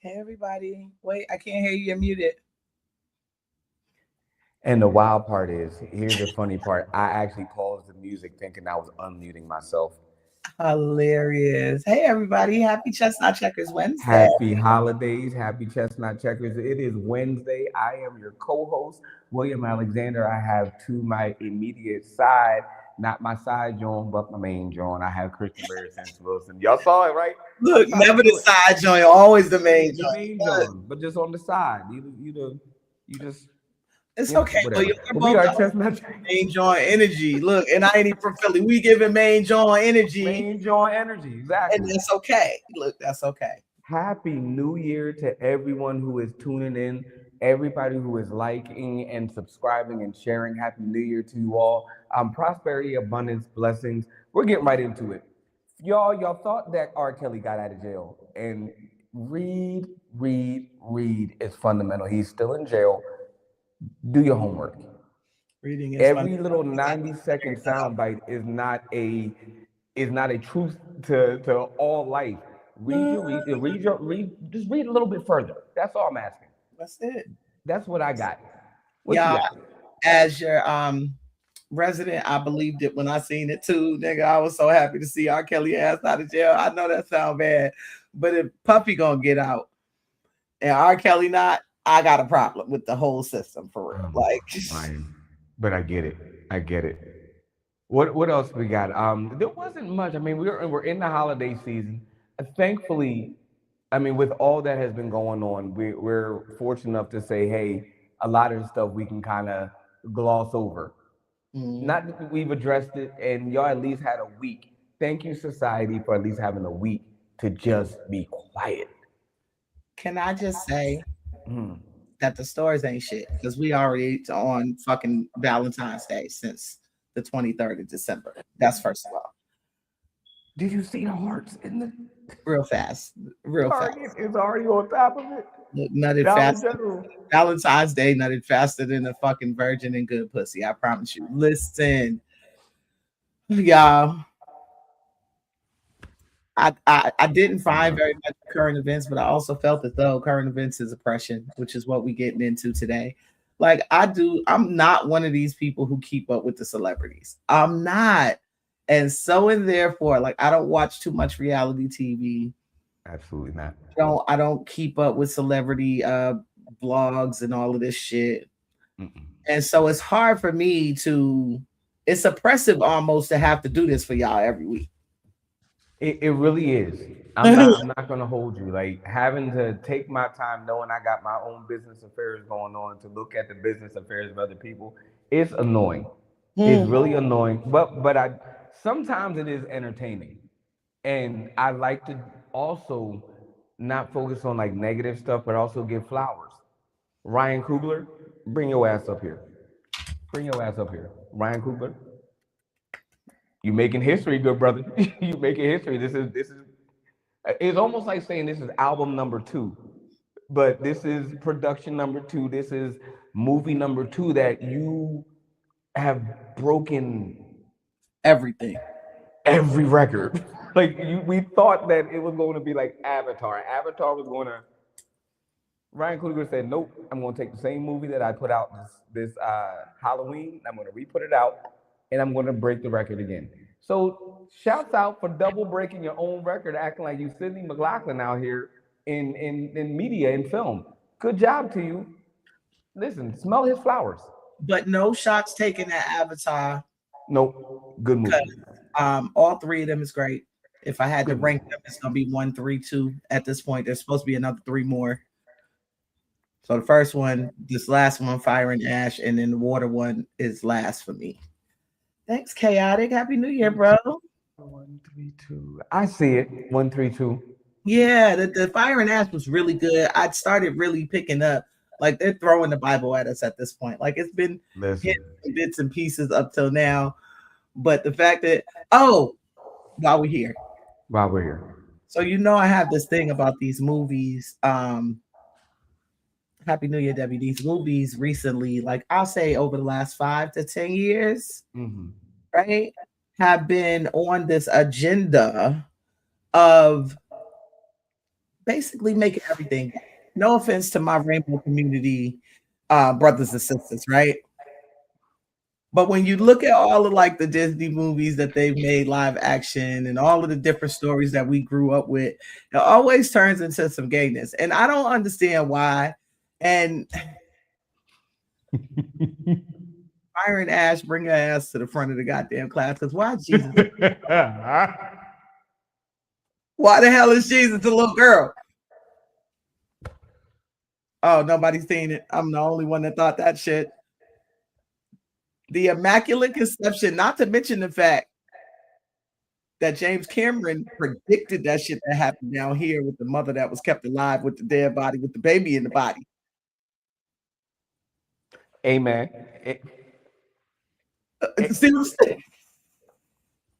Hey everybody. Wait, I can't hear you. You're muted. And the wild part is, here's the funny part. I actually paused the music thinking I was unmuting myself. Hilarious. Hey everybody. Happy Chestnut Checkers Wednesday. Happy holidays, happy chestnut checkers. It is Wednesday. I am your co-host, William Alexander. I have to my immediate side, not my side John, but my main John. I have Christian Barry Sense Wilson. Y'all saw it, right? Look, That's how we never do the it. side joint, always the main The joint. main Look, John, but just on the side. You just, it's okay, whatever. William. We're But we both are the chestnut main joint energy. Look, and I ain't even from Philly. We giving main joint energy, main John energy. and Exactly. that's okay. Look, that's okay. Happy New Year to everyone who is tuning in, everybody who is liking and subscribing and sharing. Happy New Year to you all. Prosperity, abundance, blessings. We're getting right into it. Y'all thought that R. Kelly got out of jail. And read is fundamental. He's still in jail. Do your homework. Reading is fun. Every little 90-second soundbite is not a truth to all life. Just read a little bit further. That's all I'm asking. That's it. That's what I got. What you Yeah, got? as your resident, I believed it when I seen it too, nigga. I was so happy to see R. Kelly ass out of jail. I know that sound bad, but if Puffy gonna get out and R. Kelly not, I got a problem with the whole system for real. Like, Fine. But I get it. I get it. What else we got? There wasn't much. I mean, we're in the holiday season. Thankfully, I mean, with all that has been going on, we're fortunate enough to say, hey, a lot of the stuff we can kind of gloss over. mm, Not that we've addressed it, and y'all at least had a week. Thank you, society, for at least having a week to just be quiet. can I just say that the stores ain't shit because we already on fucking Valentine's Day since the 23rd of December. That's first of all, Did you see the hearts in the real fast, real fast. Target is already on top of it? Look, nutted Dollar fast. General. Valentine's Day nutted faster than a fucking virgin and good pussy. I promise you. Listen, y'all. I didn't find very much current events, but I also felt as though current events is oppression, which is what we're getting into today. Like I'm not one of these people who keep up with the celebrities. I'm not. And so and therefore, like I don't watch too much reality TV. Absolutely not. I don't keep up with celebrity blogs and all of this shit. Mm-mm. And so it's hard for me to, it's oppressive almost to have to do this for y'all every week. It really is. I'm not gonna hold you. Like having to take my time knowing I got my own business affairs going on to look at the business affairs of other people, it's annoying. It's Hmm. really annoying. But I sometimes it is entertaining. And I like to also not focus on like negative stuff, but also give flowers. Ryan Coogler, bring your ass up here. Bring your ass up here. Ryan Coogler, you making history, good brother. You making history. This is. It's almost like saying this is album number two, but this is production number two. This is movie number two that you have broken Everything. every record. Like we thought that it was going to be like Avatar. Avatar was going to. Ryan Coogler said, "Nope, I'm going to take the same movie that I put out this Halloween. I'm going to re-put it out, and I'm going to break the record again." So, shouts out for double breaking your own record, acting like you Sidney McLaughlin out here in media and film. Good job to you. Listen, smell his flowers. But no shots taken at Avatar Nope, good because movie. all three of them is great. If I had to Good movie. rank them, it's gonna be one, three, two at this point. There's supposed to be another three more. So the first one, this last one, Fire and Ash, and then the water one is last for me. Thanks, Chaotic. Happy New Year, bro. 132. I see it. 132. Yeah, the Fire and Ash was really good. I started really picking up. Like they're throwing the Bible at us at this point. Like it's been Listen, hitting bits and pieces up till now. But the fact that, oh, while we're here. while we're here. So I have this thing about these movies. Happy New Year, Debbie. These movies recently, like I'll say over the last 5 to 10 years, Hmm. right, have been on this agenda of basically making everything. No offense to my rainbow community brothers and sisters, right? But when you look at all of like the Disney movies that they've made live action and all of the different stories that we grew up with, it always turns into some gayness. And I don't understand why. And Byron Ash, bring your ass to the front of the goddamn class. Because why Jesus? Why the hell is Jesus a little girl? Oh, nobody's seen it. I'm the only one that thought that shit. The Immaculate Conception, not to mention the fact that James Cameron predicted that shit that happened down here with the mother that was kept alive with the dead body, with the baby in the body. Amen. See what I'm saying?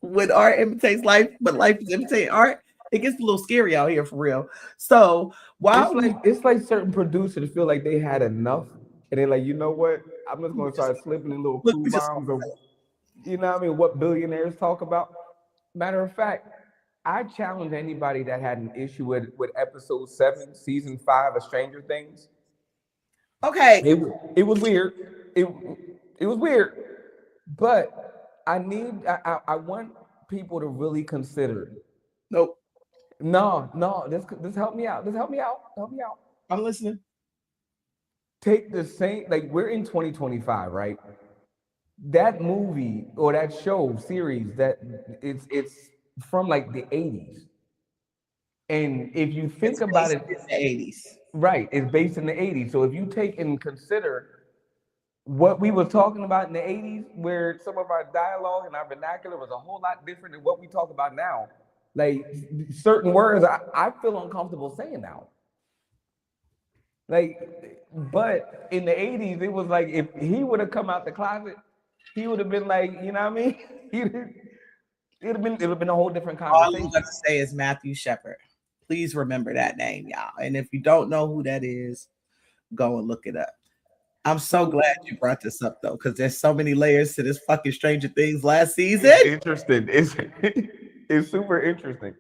When art imitates life, but life is imitating art, it gets a little scary out here for real. So it's like certain producers feel like they had enough, and they're like, you know what? I'm just gonna start slipping in little clue bombs of, you know what I mean, what billionaires talk about. Matter of fact, I challenge anybody that had an issue with episode 7, season 5 of Stranger Things. Okay. It was weird. It was weird. But I want people to really consider. Nope. No. This help me out. Help me out. I'm listening. Take the same, like, we're in 2025, right? That movie or that show series, that it's from like the 80s. And if you think about it, it's the 80s. Right, it's based in the 80s. So if you take and consider what we were talking about in the 80s, where some of our dialogue and our vernacular was a whole lot different than what we talk about now. Like certain words I feel uncomfortable saying now. Like, but in the 80s, it was like if he would have come out the closet, he would have been like, you know what I mean? It would have been a whole different conversation. All I'm gonna say is Matthew Shepard. Please remember that name, y'all. And if you don't know who that is, go and look it up. I'm so glad you brought this up though, because there's so many layers to this fucking Stranger Things last season. It's interesting. It's super interesting.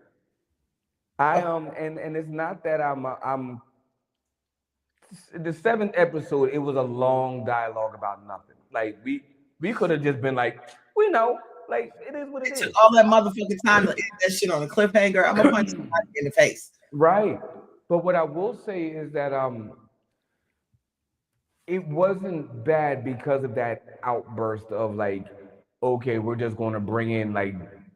And it's not that I'm the 7th episode, it was a long dialogue about nothing. Like we could have just been like, we know, like it is what it is. Took all that motherfucking time to end that shit on a cliffhanger. I'm gonna punch somebody in the face. Right. But what I will say is that it wasn't bad because of that outburst of like, okay, we're just going to bring in like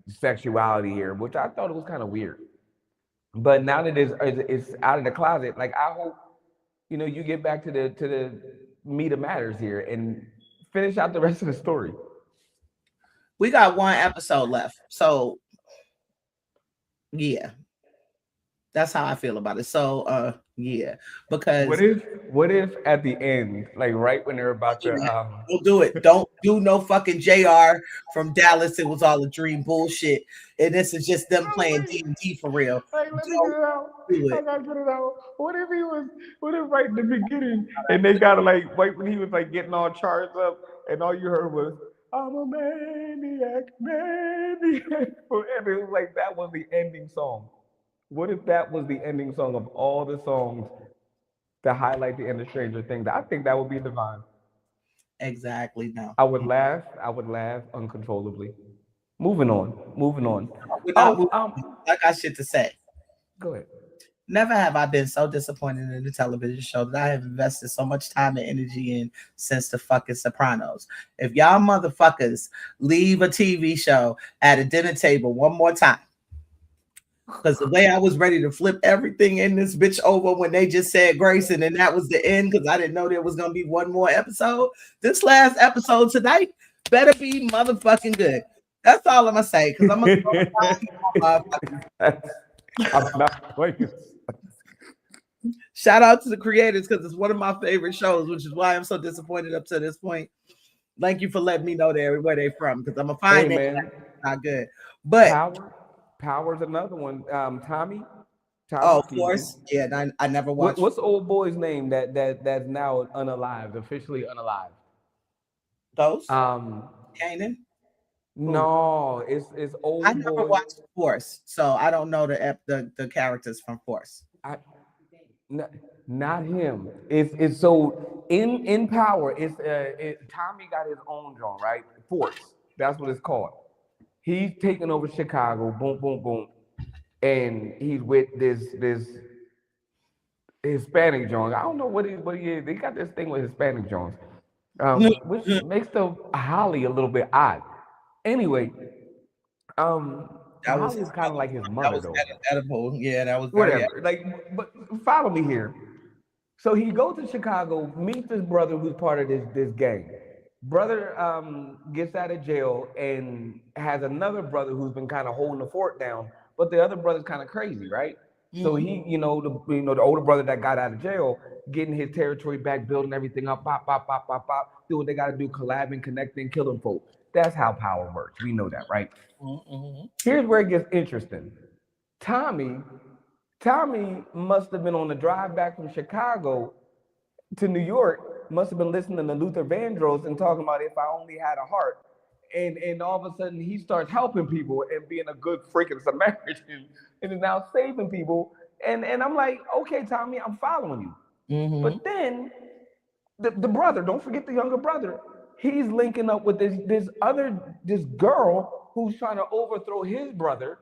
sexuality here, which I thought it was kind of weird. But now that it's out of the closet, like I hope, you know, you get back to the meat of matters here and finish out the rest of the story. We got one episode left, so yeah, that's how I feel about it. So yeah, because what if at the end, like right when they're about to we'll do it. Don't do no fucking JR from Dallas. It was all a dream bullshit, and this is just them playing D&D for real. Like, let me get it out. I gotta get it out. What if right in the beginning and they gotta like right when he was like getting all charged up and all you heard was, I'm a maniac. And it was like that was the ending song. What if that was the ending song of all the songs to highlight the end of Stranger Things? I think that would be divine. Exactly. No. I would laugh uncontrollably. Moving on. I got shit to say. Go ahead. Never have I been so disappointed in a television show that I have invested so much time and energy in since the fucking Sopranos. If y'all motherfuckers leave a TV show at a dinner table one more time, because the way I was ready to flip everything in this bitch over when they just said grace and then that was the end, because I didn't know there was going to be one more episode. This last episode tonight better be motherfucking good. That's all I'm going to say, because I'm going to I'm not playing. Shout out to the creators, because it's one of my favorite shows, which is why I'm so disappointed up to this point. Thank you for letting me know where they're from, because I'm going to find it not good. But Power's another one. Tommy. Oh, of course. Yeah, I never watched. What's the old boy's name that's now unalive, officially unalive? Those? Kanan? No, it's old. I never watched Force, so I don't know the characters from Force. I, not him. It's so in Power. Tommy got his own joint, right? Force. That's what it's called. He's taking over Chicago. Boom, boom, boom, and he's with this Hispanic Jones. I don't know what he is. They got this thing with Hispanic Jones, which makes the Holly a little bit odd. Anyway, That was Holly's kind of like his that mother was though. edible. Yeah, that was very Whatever. Like, but follow me here. So he goes to Chicago, meets his brother who's part of this gang. Brother gets out of jail and has another brother who's been kind of holding the fort down, but the other brother's kind of crazy, right? So he, the older brother that got out of jail, getting his territory back, building everything up, pop, pop, pop, pop, pop, do what they got to do, collabing, connecting, killing folk. That's how power works. We know that, right? Here's where it gets interesting. Tommy must have been on the drive back from Chicago to New York, must have been listening to Luther Vandross and talking about if I only had a heart. And all of a sudden he starts helping people and being a good freaking Samaritan and is now saving people. And I'm like, okay, Tommy, I'm following you. But then the brother, don't forget the younger brother, he's linking up with this girl who's trying to overthrow his brother,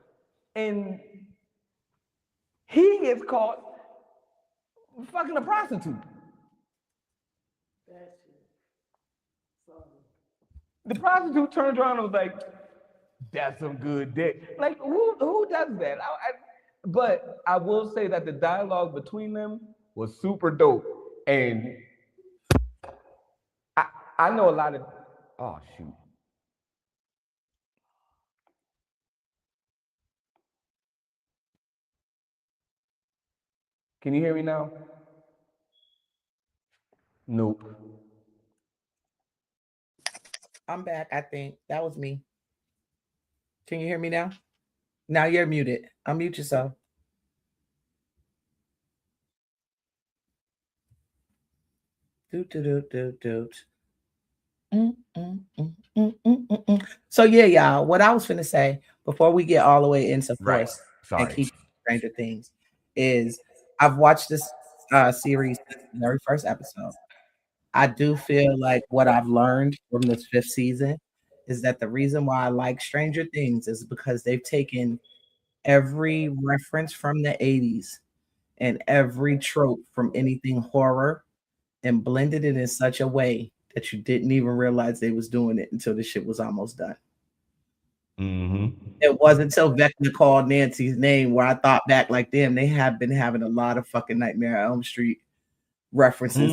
and he gets caught fucking a prostitute. The prostitute turns around and was like, "That's some good dick." Like, who does that? But I will say that the dialogue between them was super dope, and I know a lot of. Oh shoot. Can you hear me now? Nope. I'm back. I think that was me. Can you hear me now? Now you're muted. Unmute yourself. So yeah, y'all. What I was finna say before we get all the way into Force and keep Stranger Things is I've watched this series since the very first episode. I do feel like what I've learned from this fifth season is that the reason why I like Stranger Things is because they've taken every reference from the 80s and every trope from anything horror and blended it in such a way that you didn't even realize they was doing it until the shit was almost done. It wasn't until Vecna called Nancy's name where I thought back like, damn, they have been having a lot of fucking Nightmare on Elm Street references.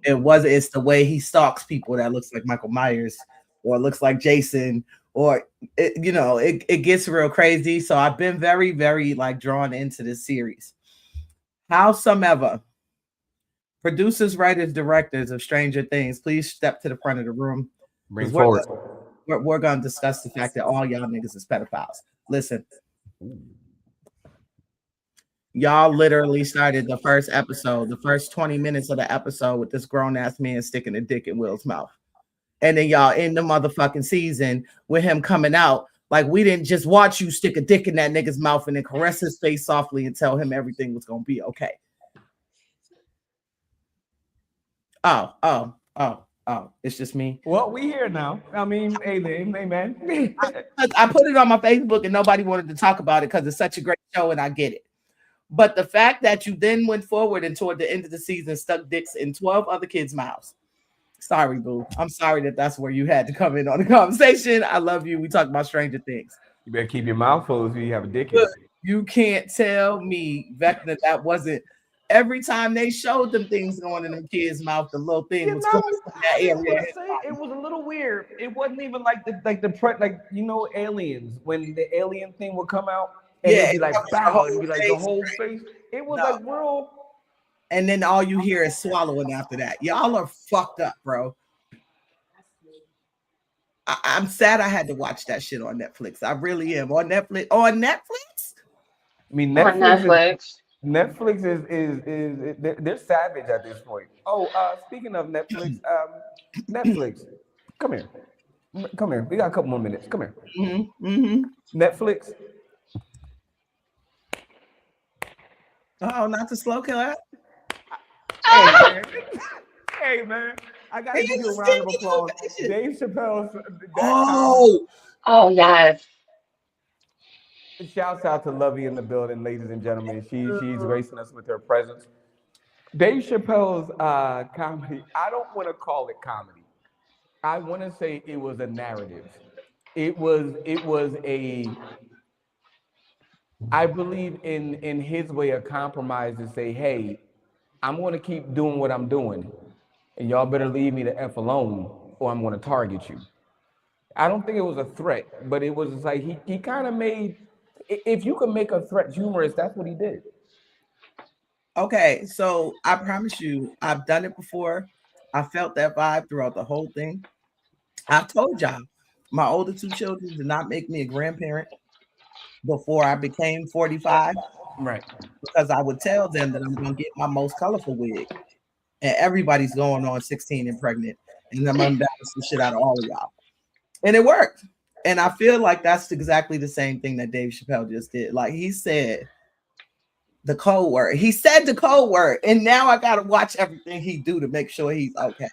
It's the way he stalks people that looks like Michael Myers or looks like Jason, or it gets real crazy. So I've been very, very like drawn into this series. Howsomever, producers, writers, directors of Stranger Things, please step to the front of the room. Bring forward. We're going to discuss the fact that all y'all niggas is pedophiles. Listen, y'all literally started the first episode, the first 20 minutes of the episode with this grown ass man sticking a dick in Will's mouth. And then y'all in the motherfucking season with him coming out. Like, we didn't just watch you stick a dick in that nigga's mouth and then caress his face softly and tell him everything was going to be okay. Oh, it's just me. Well, we here now. I mean, hey man. I put it on my Facebook and nobody wanted to talk about it because it's such a great show and I get it. But the fact that you then went forward and toward the end of the season stuck dicks in 12 other kids' mouths. Sorry, boo. I'm sorry that's where you had to come in on the conversation. I love you. We talk about Stranger Things. You better keep your mouth closed if you have a dick in it. You can't tell me, Vecna, that wasn't every time they showed them things going in them kids' mouth, the little thing was going in that area. It was a little weird. It wasn't even like Aliens, when the alien thing would come out and it'd be like bow, it'd be like the whole face. It was like real. And then all you hear is swallowing after that. Y'all are fucked up, bro. I'm sad I had to watch that shit on Netflix. I really am. On Netflix? I mean, Netflix is they're savage at this point. Oh, speaking of Netflix, Netflix, come here. We got a couple more minutes. Come here. Netflix. Oh, not the slow killer. Hey man, hey man, I gotta He give you a is a round of standing applause. ovation. Dave Chappelle's that Oh, Oh yes. comedy. Shouts out to Lovey in the building, ladies and gentlemen. She's gracing us with her presence. Dave Chappelle's comedy. I don't want to call it comedy. I want to say it was a narrative. It was a. I believe in his way of compromise to say, hey, I'm going to keep doing what I'm doing, and y'all better leave me the f alone, or I'm going to target you. I don't think it was a threat, but it was just like he kind of made. If you can make a threat humorous, that's what he did. okay. So I promise you, I've done it before. I felt that vibe throughout the whole thing. I've told y'all, my older two children did not make me a grandparent before I became 45 Right. because I would tell them that I'm going to get my most colorful wig, and everybody's going on 16 and pregnant, and I'm gonna embarrass the shit out of all of y'all. And it worked. And I feel like that's exactly the same thing that Dave Chappelle just did. Like he said the code word. He said the code word, and now I gotta watch everything he do to make sure he's okay.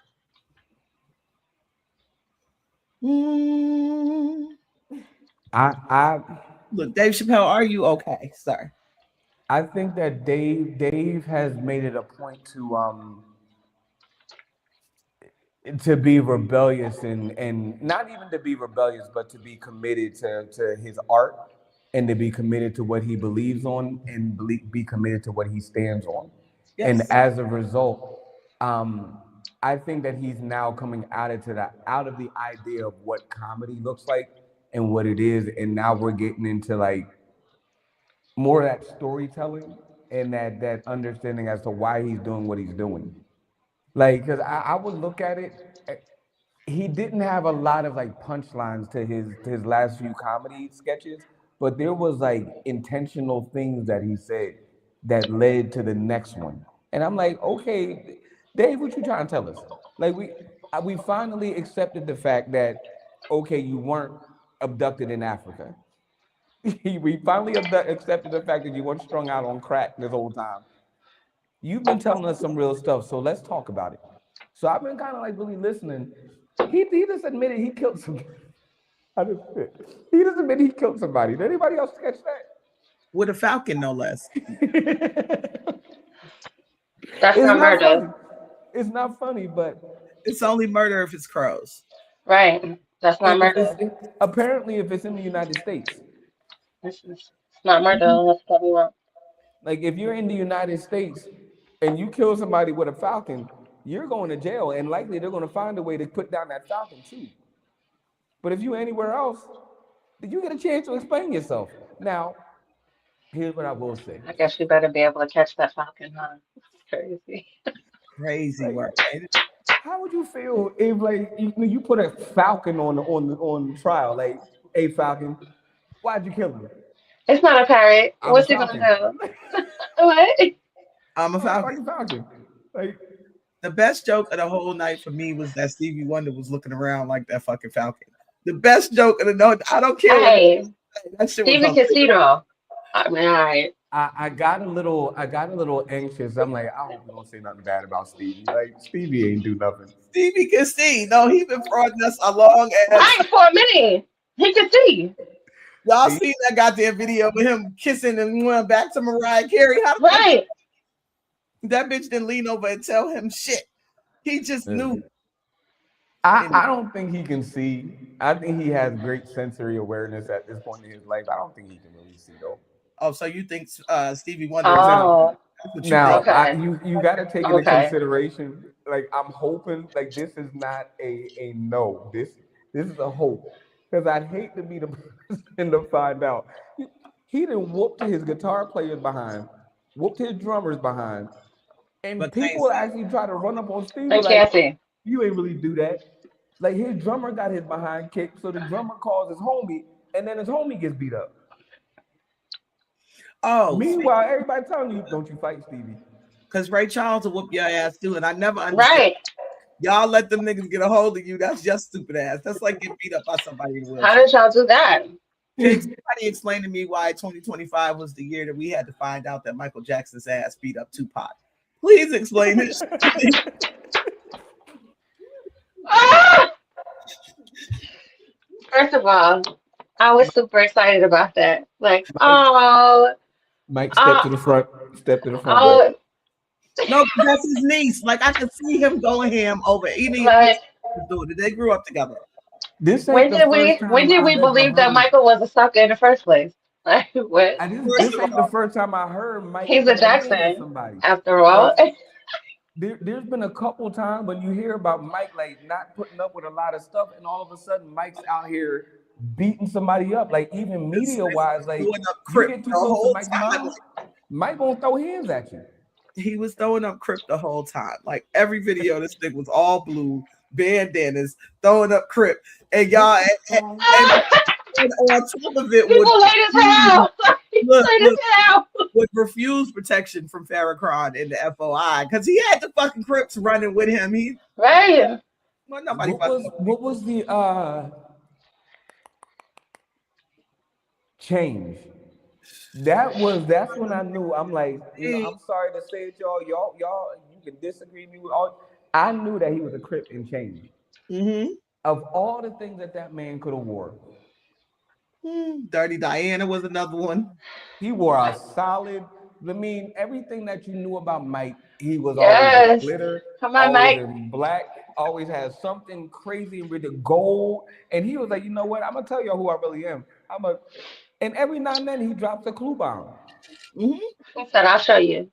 Mm. I Look, Dave Chappelle, are you okay, sir? I think that Dave has made it a point to be rebellious and not even to be rebellious, but to be committed to his art and to be committed to what he believes on and be committed to what he stands on. And Yes. as a result, I think that he's now coming out of the idea of what comedy looks like and what it is, and now we're getting into like more of that storytelling and that understanding as to why he's doing what he's doing. Like, because I would look at it, he didn't have a lot of like punchlines to his last few comedy sketches, but there was like intentional things that he said that led to the next one. And I'm like, okay, Dave, what you trying to tell us? Like we finally accepted the fact that okay, you weren't abducted in Africa. We finally accepted the fact that you weren't strung out on crack this whole time. You've been telling us some real stuff, so let's talk about it. So I've been kind of like really listening. He just admitted he killed somebody. He just admitted he killed somebody. Did anybody else catch With a falcon, no less. that? That's It's not not murder. funny. It's not funny, but It's only murder if it's crows. Right. That's not murder. apparently if it's in the United States, It's not murder. That's what we want. like if you're in the United States and you kill somebody with a falcon, you're going to jail, and likely they're going to find a way to put down that falcon too. But if you're anywhere else, then you get a chance to explain yourself. Now, here's what I will say. I guess you better be able to catch that falcon, huh? It's crazy. Crazy Like, work. Ain't it? how would you feel if like you put a falcon on trial? Like, hey falcon, why'd you kill him? It's not a parrot. I'm a What's he gonna falcon. do? What? I'm a I'm a falcon. fucking falcon. Like, The best joke of the whole night for me was that Stevie Wonder was looking around like that fucking falcon. The best joke of the night. I don't care what Hey, that shit was Stevie hilarious. Casino. I mean, all right. I got a little anxious. I'm like, I hope you don't say nothing bad about Stevie. Like Stevie ain't do nothing. Stevie can see. No, he been frauding us a long ass. Right for a minute. He can see. Y'all seen that goddamn video with him kissing and went back to Mariah Carey? How the fuck Right. that bitch didn't lean over and tell him shit? He just knew. I don't think he can see. I think he has great sensory awareness at this point in his life. I don't think he can really see though. Oh, so you think Stevie Wonder is Oh, that's what you Now, think? you got to take into Okay. consideration. Like, I'm hoping like this is not a no. This is a hope, because I'd hate to be the person to find out. He done whooped his guitar players behind, whooped his drummers behind, and But people thanks- actually try to run up on Stevie they like, can't see. you ain't really do that. Like, his drummer got his behind kicked, so the drummer calls his homie, and then his homie gets beat up. Oh, Meanwhile, everybody telling you, don't you fight Stevie. because Ray Charles will whoop your ass too, and I never understood. Right. Y'all let them niggas get a hold of you. That's just stupid ass. That's like getting beat up by somebody in a How wheelchair. did y'all do that? Can somebody explain to me why 2025 was the year that we had to find out that Michael Jackson's ass beat up Tupac? Please explain this. First of all, I was super excited about that. Like, oh, Mike, step to the front. Step to the front. oh, No, that's his niece. Like I could see him going ham over any like, dude. They grew up together. This when ain't the did we first time when did we I've ever believe that heard- Michael was a sucker in the first place? Like, what? This ain't the first time I heard Mike. He's a put hands on Jackson, somebody. after all. There's been a couple times when you hear about Mike like not putting up with a lot of stuff, and all of a sudden Mike's out here beating somebody up. Like even media wise, like Throwing up you Crip get too the close to whole Mike's time. mom, Mike gonna throw hands at you. He was throwing up Crip the whole time. Like every video, this thing was all blue bandanas, throwing up Crip, and y'all and on top of it People late as hell. Late as hell. would refuse protection from Farrakhan in the FOI because he had the fucking Crips running with him. Right. Well, nobody What was the change? That's when I knew. I'm like, I'm sorry to say it, y'all. You can disagree with me with all. I knew that he was a Crip in Change. Mm-hmm. Of all the things that man could have wore, Dirty Diana was another one. he wore a solid. I mean, everything that you knew about Mike, he was always Yes. in glitter, Come on, always Mike. in black, always has something crazy with the gold. And he was like, you know what? I'm gonna tell y'all who I really am. And every now and then he drops a clue bomb. Mm-hmm. He said, I'll show you.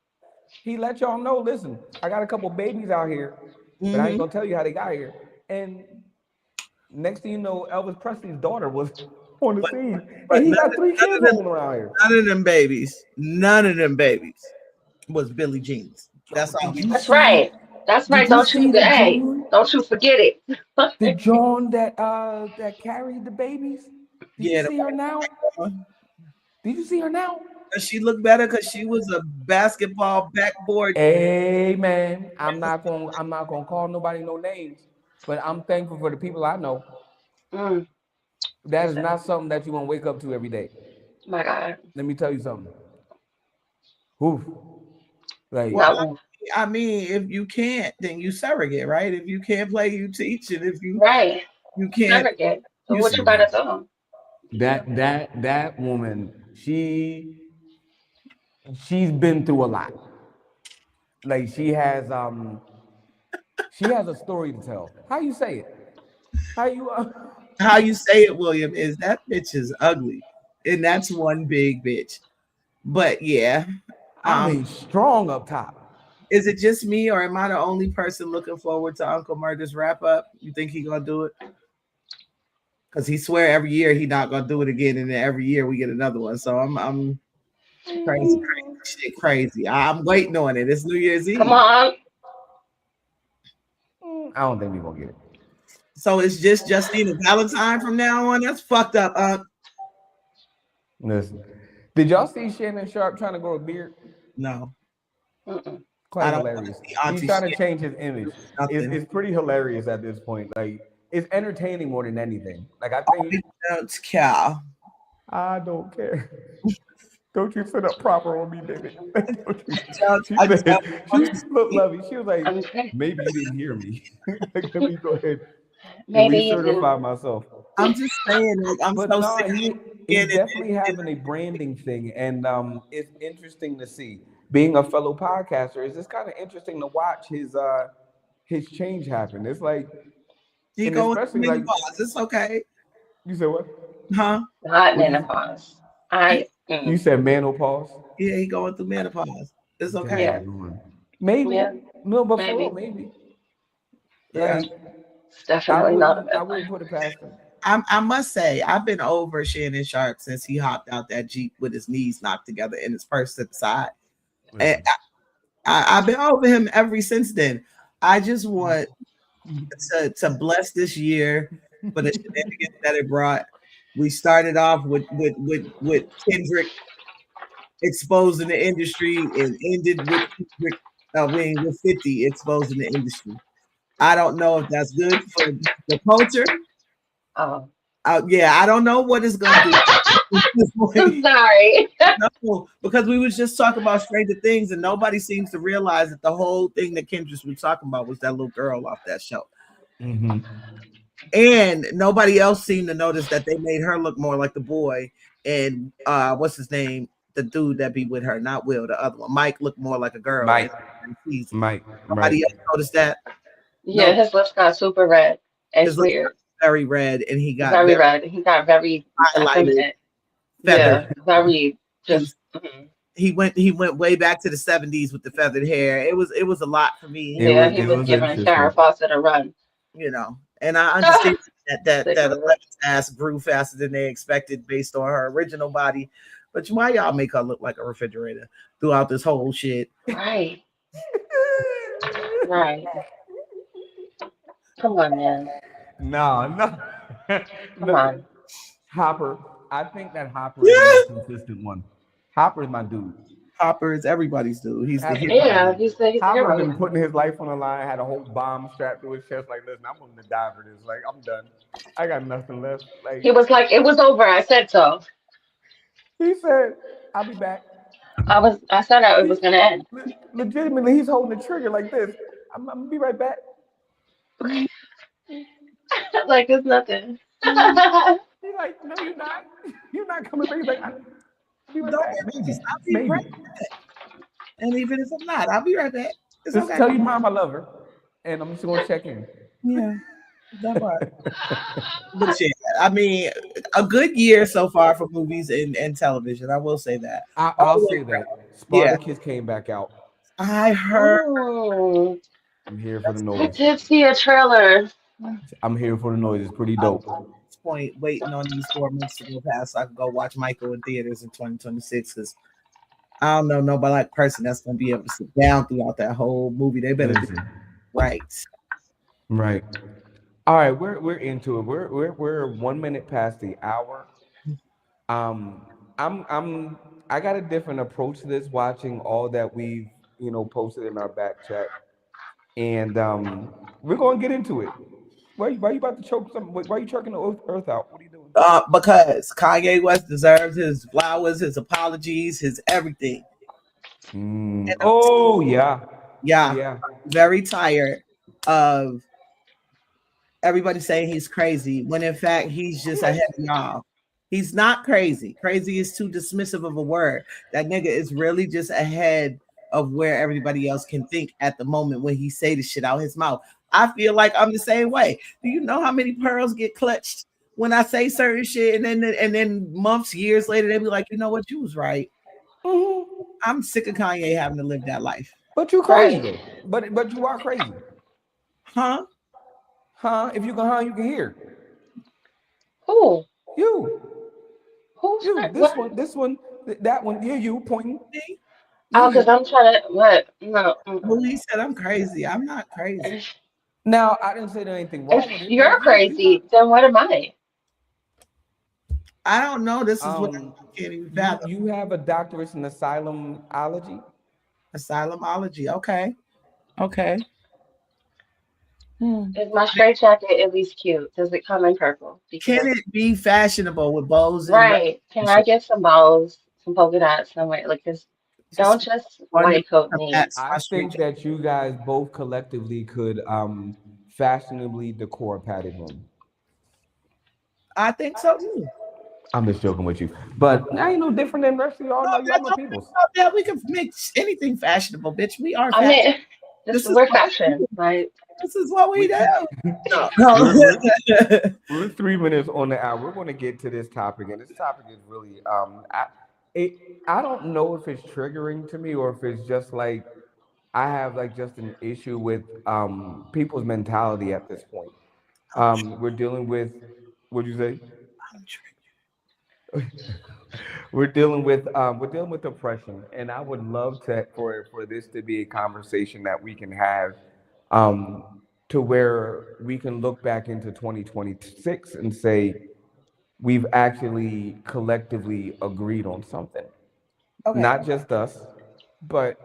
He let y'all know, listen, I got a couple babies out here, but I ain't gonna tell you how they got here. And next thing you know, Elvis Presley's daughter was on the scene. And he got 3 kids rolling around here. None of them babies was Billie Jean's. That's all. That's right. That's right. Don't you forget it. The Joan that carried the babies? Did you see her now? Did you see her now? Does she look better because she was a basketball backboard? Hey man, I'm not gonna call nobody no names, but I'm thankful for the people I know. That is not something that you want to wake up to every day. My God. Let me tell you something. Oof. Like, Well, I mean, if you can't, then you surrogate, right? If you can't play, you teach, and if you you can't, surrogate. So what you gotta do? that woman, she's been through a lot. Like she has a story to tell. How you say it? How you say it, William, is that bitch is ugly, and that's one big bitch. But yeah, I mean, strong up top. Is it just me, or am I the only person looking forward to Uncle Murder's wrap up? You think he gonna do it? Because he swear every year he not gonna do it again, and then every year we get another one. So I'm crazy. I'm waiting on it. It's New Year's Eve. Come on. I don't think we're gonna get it. So it's just Justina Valentine from now on. That's fucked up. Listen, did y'all see Shannon Sharp trying to grow a beard? No. Quite hilarious. He's trying to change his image. It's pretty hilarious at this point. Like it's entertaining more than anything. Like I think don't care. I don't care. Don't you sit up proper on me, baby. Look, Lovey. She was like, maybe you didn't hear me. Let me go ahead. Maybe certify myself. I'm just saying, like, I'm but so no, sick. He's definitely having a branding thing, and it's interesting to see. Being a fellow podcaster, it's just kind of interesting to watch his change happen. It's like he going through menopause. Like, it's okay. You said what? Huh? Not menopause. You said menopause? Yeah, he going through menopause. It's okay. Yeah. Maybe. Yeah. No, before maybe. Yeah. Like, definitely not. I wouldn't put it past him. I must say, I've been over Shannon Sharp since he hopped out that Jeep with his knees knocked together and his purse to the side. And I've been over him ever since then. I just want to bless this year for the shenanigans that it brought. We started off with Kendrick exposing the industry and ended with Kendrick, with 50 exposing the industry. I don't know if that's good for the culture. Yeah, I don't know what it's gonna do. I'm sorry. No, because we was just talking about Stranger Things, and nobody seems to realize that the whole thing that Kendrick was talking about was that little girl off that show. Mm-hmm. And nobody else seemed to notice that they made her look more like the boy. And what's his name? The dude that be with her, not Will, the other one. Mike looked more like a girl. Mike. Nobody Right. else noticed that. Yeah, his lips got super red. It's His lips weird. very red, and he got Very red. He got very highlighted, effeminate. feathered. Yeah, very just. He went way back to the 70s with the feathered hair. It was a lot for me. Yeah, he was giving Farrah Fawcett a run. You know, and I understand that Sick of it. Alexa's ass grew faster than they expected based on her original body. But why y'all make her look like a refrigerator throughout this whole shit? Right. Right. Come on, man. No. Come on. Hopper. I think that Hopper is the most consistent one. Hopper is my dude. Hopper is everybody's dude. He's the hero. Yeah, he's the Hopper's hero. been putting his life on the line, had a whole bomb strapped to his chest. Like, listen, I'm willing to die for this. Like, I'm done. I got nothing left. Like, He was like, it was over. I said so. he said, I'll be back. I said it was gonna end. Legitimately, he's holding the trigger like this. I'm gonna be right back. Like it's nothing. He's like, no, you're not. You're not coming back. He's like, I'll be right back. I'll be right back. And even if I'm not, I'll be right back. It's Just okay. tell your mom I love her, and I'm just gonna check in. Yeah, that part. But yeah, I mean, a good year so far for movies and television. I will say that. I'll say that. Spartacus came back out. I heard. Oh, I'm here for the I noise. did see a trailer. I'm here for the noise. It's pretty dope. At this point, waiting on these 4 months to go past so I can go watch Michael in theaters in 2026 because I don't know nobody like person that's gonna be able to sit down throughout that whole movie. They better do it right. Right. All right, we're into it. We're 1 minute past the hour. I got a different approach to this, watching all that we've posted in our back chat, and we're gonna get into it. Why you about to choke something? Why are you choking the earth out? What are you doing? Because Kanye West deserves his flowers, his apologies, his everything. Oh yeah. Very tired of everybody saying he's crazy when in fact he's just ahead of y'all. He's not crazy. Crazy is too dismissive of a word. That nigga is really just ahead of where everybody else can think at the moment when he say the shit out his mouth. I feel like I'm the same way. Do you know how many pearls get clutched when I say certain shit, and then months, years later, they be like, you know what, you was right. I'm sick of Kanye having to live that life. But you crazy. But you are crazy. Huh? If you can you can hear. Who? You. Who's You. that? This one, that one. Yeah, you pointing. Oh, because I'm trying to what? No. Well, he said I'm crazy. I'm not crazy. Now, I didn't say there anything wrong with If it. you're crazy, then what am I? I don't know. This is what I can't even fathom. You have a doctorate in asylumology. Asylumology. Okay. Is my straight jacket at least cute? Does it come in purple? Can it be fashionable with bows? Right. Can I get some bows, some polka dots somewhere? Like this. Don't just white coat me. I think that you guys both collectively could fashionably decor a padded room. I think so too. I'm just joking with you, but I ain't no different than the rest of y'all. Y'all my peoples. Yeah, we can make anything fashionable, bitch. We are. I mean, we're fashion, right? This is what we do. We're 3 minutes on the hour. We're going to get to this topic, and this topic is really I don't know if it's triggering to me or if it's just like I have like just an issue with people's mentality at this point. We're dealing with what'd you say? We're dealing with oppression, and I would love for this to be a conversation that we can have to where we can look back into 2026 and say we've actually collectively agreed on something. Okay. Not just us, but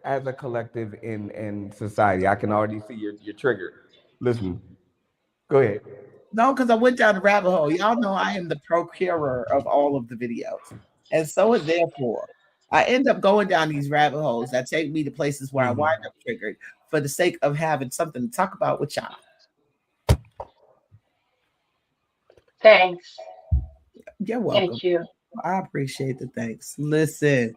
as a collective in society. I can already see your trigger. Listen, go ahead. No, because I went down the rabbit hole. Y'all know I am the procurer of all of the videos. And so is therefore. I end up going down these rabbit holes that take me to places where I wind up triggered for the sake of having something to talk about with y'all. Thanks. You're welcome. Thank you. I appreciate the thanks. Listen,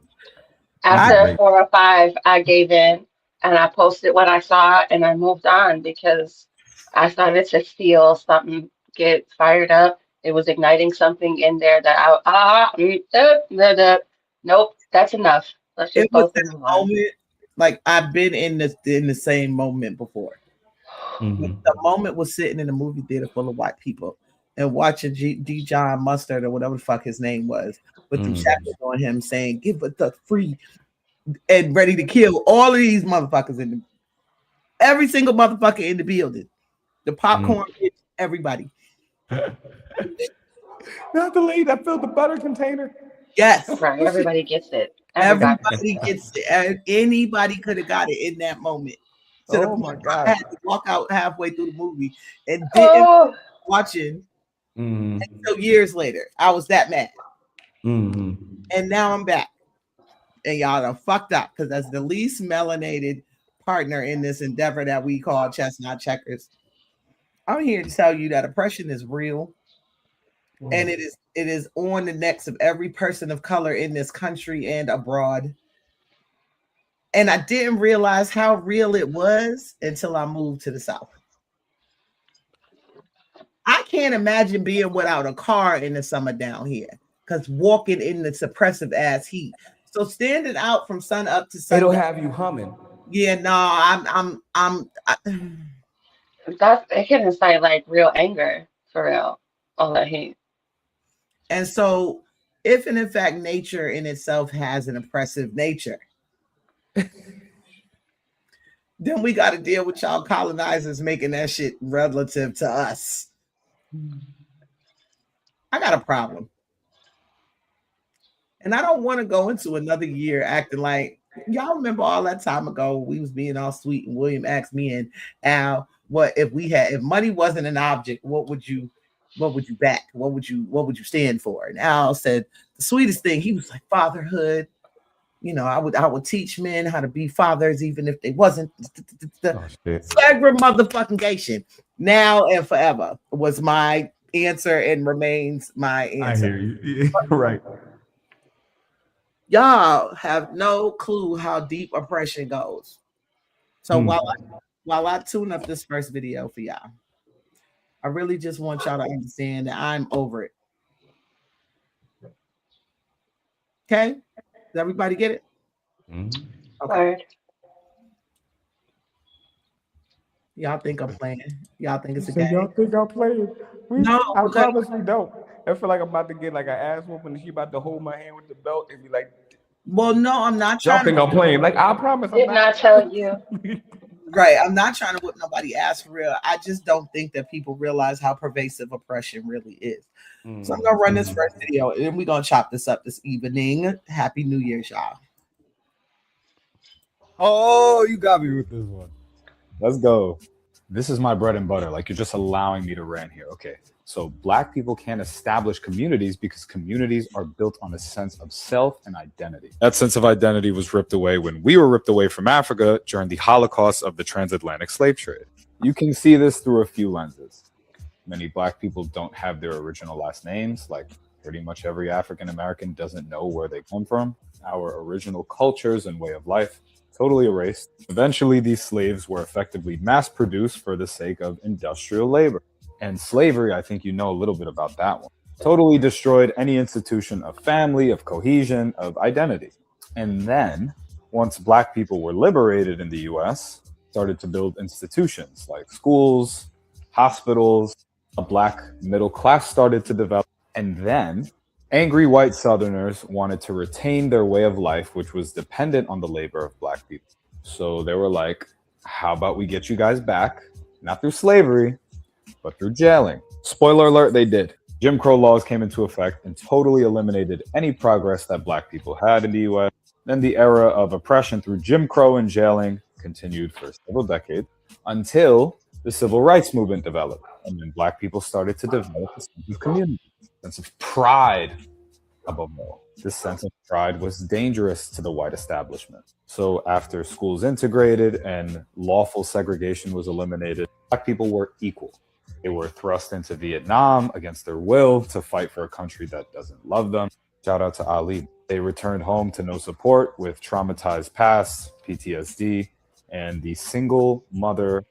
After 4 or 5, I gave in and I posted what I saw and I moved on because I started to feel something get fired up. It was igniting something in there that nope, that's enough. Let's it just was post and that move on. moment. Like I've been in the same moment before. The moment was sitting in a movie theater full of white people and watching D. John Mustard or whatever the fuck his name was with the shackles on him saying, "Give it the free," and ready to kill all of these motherfuckers every single motherfucker in the building. The popcorn, everybody. Not the lady that filled the butter container. Yes. Right, everybody gets it. Everybody gets it. Anybody could have got it in that moment. To the point I had to walk out halfway through the movie and didn't watching until years later. I was that mad. And now I'm back. And y'all done fucked up because that's the least melanated partner in this endeavor that we call Chestnut Checkers. I'm here to tell you that oppression is real. And it is on the necks of every person of color in this country and abroad. And I didn't realize how real it was until I moved to the South. I can't imagine being without a car in the summer down here because walking in the suppressive ass heat. So standing out from sun up to sun, it'll have you humming. Yeah, no, it can incite like real anger for real. All that heat. And so, if and in fact nature in itself has an oppressive nature, then we got to deal with y'all colonizers making that shit relative to us. I got a problem. And I don't want to go into another year acting like, y'all remember all that time ago we was being all sweet and William asked me and Al, if money wasn't an object, what would you back? What would you stand for? And Al said the sweetest thing. He was like, fatherhood. You know, I would teach men how to be fathers, even if they wasn't. Motherfucking now and forever was my answer and remains my answer. I hear you. Yeah, right. Y'all have no clue how deep oppression goes. So while I tune up this first video for y'all, I really just want y'all to understand that I'm over it. Okay? Does everybody get it? Okay. Y'all think I'm playing? Y'all think it's a game? Y'all think I'm playing? No, I promise we don't. I feel like I'm about to get like an ass whooping and she about to hold my hand with the belt and be like, well, no, I'm not trying. Y'all think I'm playing? Like, I promise. Did not tell you. Right, I'm not trying to whip nobody ass for real. I just don't think that people realize how pervasive oppression really is. So I'm gonna run this first video and then we're gonna chop this up this evening. Happy New Year's, y'all. Oh, you got me with this one. Let's go. This is my bread and butter. Like, you're just allowing me to rant here. Okay. So Black people can't establish communities because communities are built on a sense of self and identity. That sense of identity was ripped away when we were ripped away from Africa during the Holocaust of the transatlantic slave trade. You can see this through a few lenses. Many Black people don't have their original last names. Like, pretty much every African American doesn't know where they come from. Our original cultures and way of life totally erased. Eventually, these slaves were effectively mass-produced for the sake of industrial labor. And slavery, I think you know a little bit about that one. Totally destroyed any institution of family, of cohesion, of identity. And then, once Black people were liberated in the US, started to build institutions like schools, hospitals, a Black middle class started to develop. And then, angry white Southerners wanted to retain their way of life, which was dependent on the labor of Black people. So they were like, how about we get you guys back, not through slavery, but through jailing. Spoiler alert, they did. Jim Crow laws came into effect and totally eliminated any progress that Black people had in the US. Then the era of oppression through Jim Crow and jailing continued for several decades until The civil rights movement developed, and then black people started to develop a sense of community, a sense of pride above all. This sense of pride was dangerous to the white establishment. So after schools integrated and lawful segregation was eliminated, black people were equal. They were thrust into Vietnam against their will to fight for a country that doesn't love them. Shout out to Ali. They returned home to no support with traumatized past, PTSD, and the single mother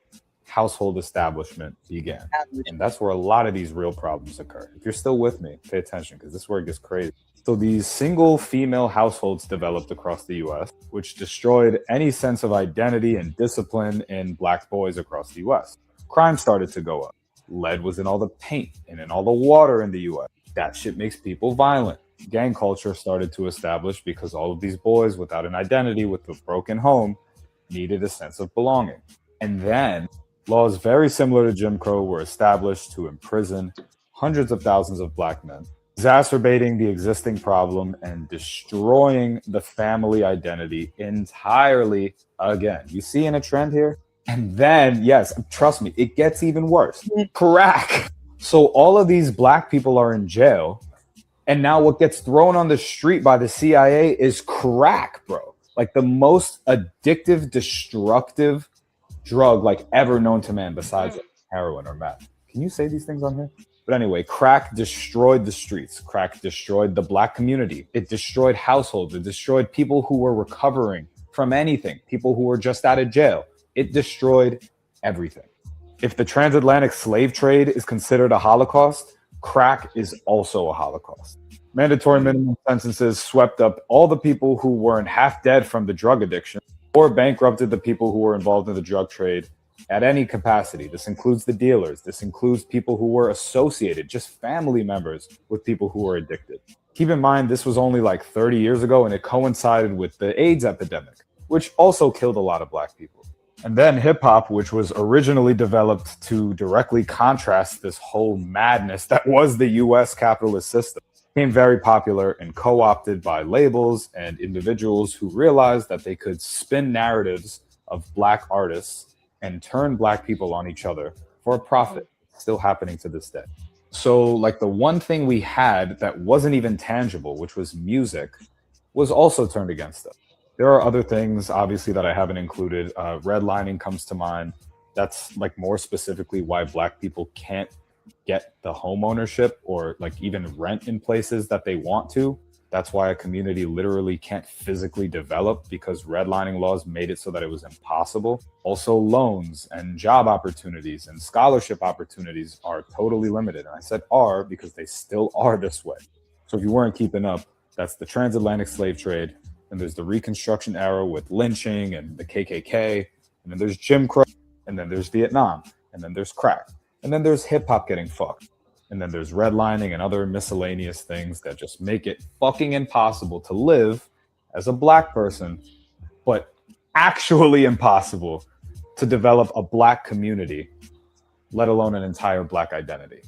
household establishment began. And that's where a lot of these real problems occur. If you're still with me, pay attention because this is where it gets crazy. So these single female households developed across the US, which destroyed any sense of identity and discipline in black boys across the US. Crime started to go up. Lead was in all the paint and in all the water in the US. That shit makes people violent. Gang culture started to establish because all of these boys without an identity, with a broken home, needed a sense of belonging. And then laws very similar to Jim Crow were established to imprison hundreds of thousands of black men, exacerbating the existing problem and destroying the family identity entirely again. You see in a trend here? And then, yes, trust me, it gets even worse. Crack. So all of these black people are in jail. And now what gets thrown on the street by the CIA is crack, bro. Like the most addictive, destructive drug like ever known to man besides heroin or meth. Can you say these things on here? But anyway, crack destroyed the streets. Crack destroyed the black community. It destroyed households. It destroyed people who were recovering from anything, people who were just out of jail. It destroyed everything. If the transatlantic slave trade is considered a Holocaust, crack is also a Holocaust. Mandatory minimum sentences swept up all the people who weren't half dead from the drug addiction or bankrupted the people who were involved in the drug trade at any capacity. This includes the dealers. This includes people who were associated, just family members, with people who were addicted. Keep in mind, this was only like 30 years ago, and it coincided with the AIDS epidemic, which also killed a lot of black people. And then hip hop, which was originally developed to directly contrast this whole madness that was the US capitalist system, became very popular and co-opted by labels and individuals who realized that they could spin narratives of black artists and turn black people on each other for a profit. Still happening to this day. So like the one thing we had that wasn't even tangible, which was music, was also turned against us. There are other things, obviously, that I haven't included. Redlining comes to mind. That's like more specifically why black people can't get the home ownership or like even rent in places that they want to. That's why a community literally can't physically develop, because redlining laws made it so that it was impossible. Also, loans and job opportunities and scholarship opportunities are totally limited. And I said are because they still are this way. So if you weren't keeping up, that's the transatlantic slave trade. And there's the Reconstruction era with lynching and the KKK. And then there's Jim Crow. And then there's Vietnam. And then there's crack. And then there's hip hop getting fucked. And then there's redlining and other miscellaneous things that just make it fucking impossible to live as a black person, but actually impossible to develop a black community, let alone an entire black identity.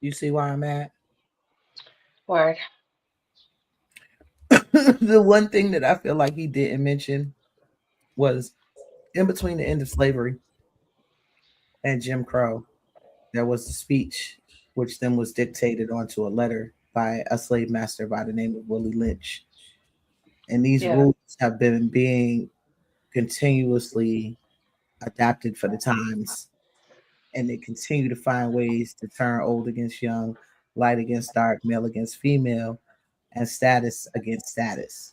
You see why I'm at? Word. The one thing that I feel like he didn't mention was in between the end of slavery and Jim Crow, there was a speech which then was dictated onto a letter by a slave master by the name of Willie Lynch. And these rules have been being continuously adapted for the times. And they continue to find ways to turn old against young, light against dark, male against female, and status against status.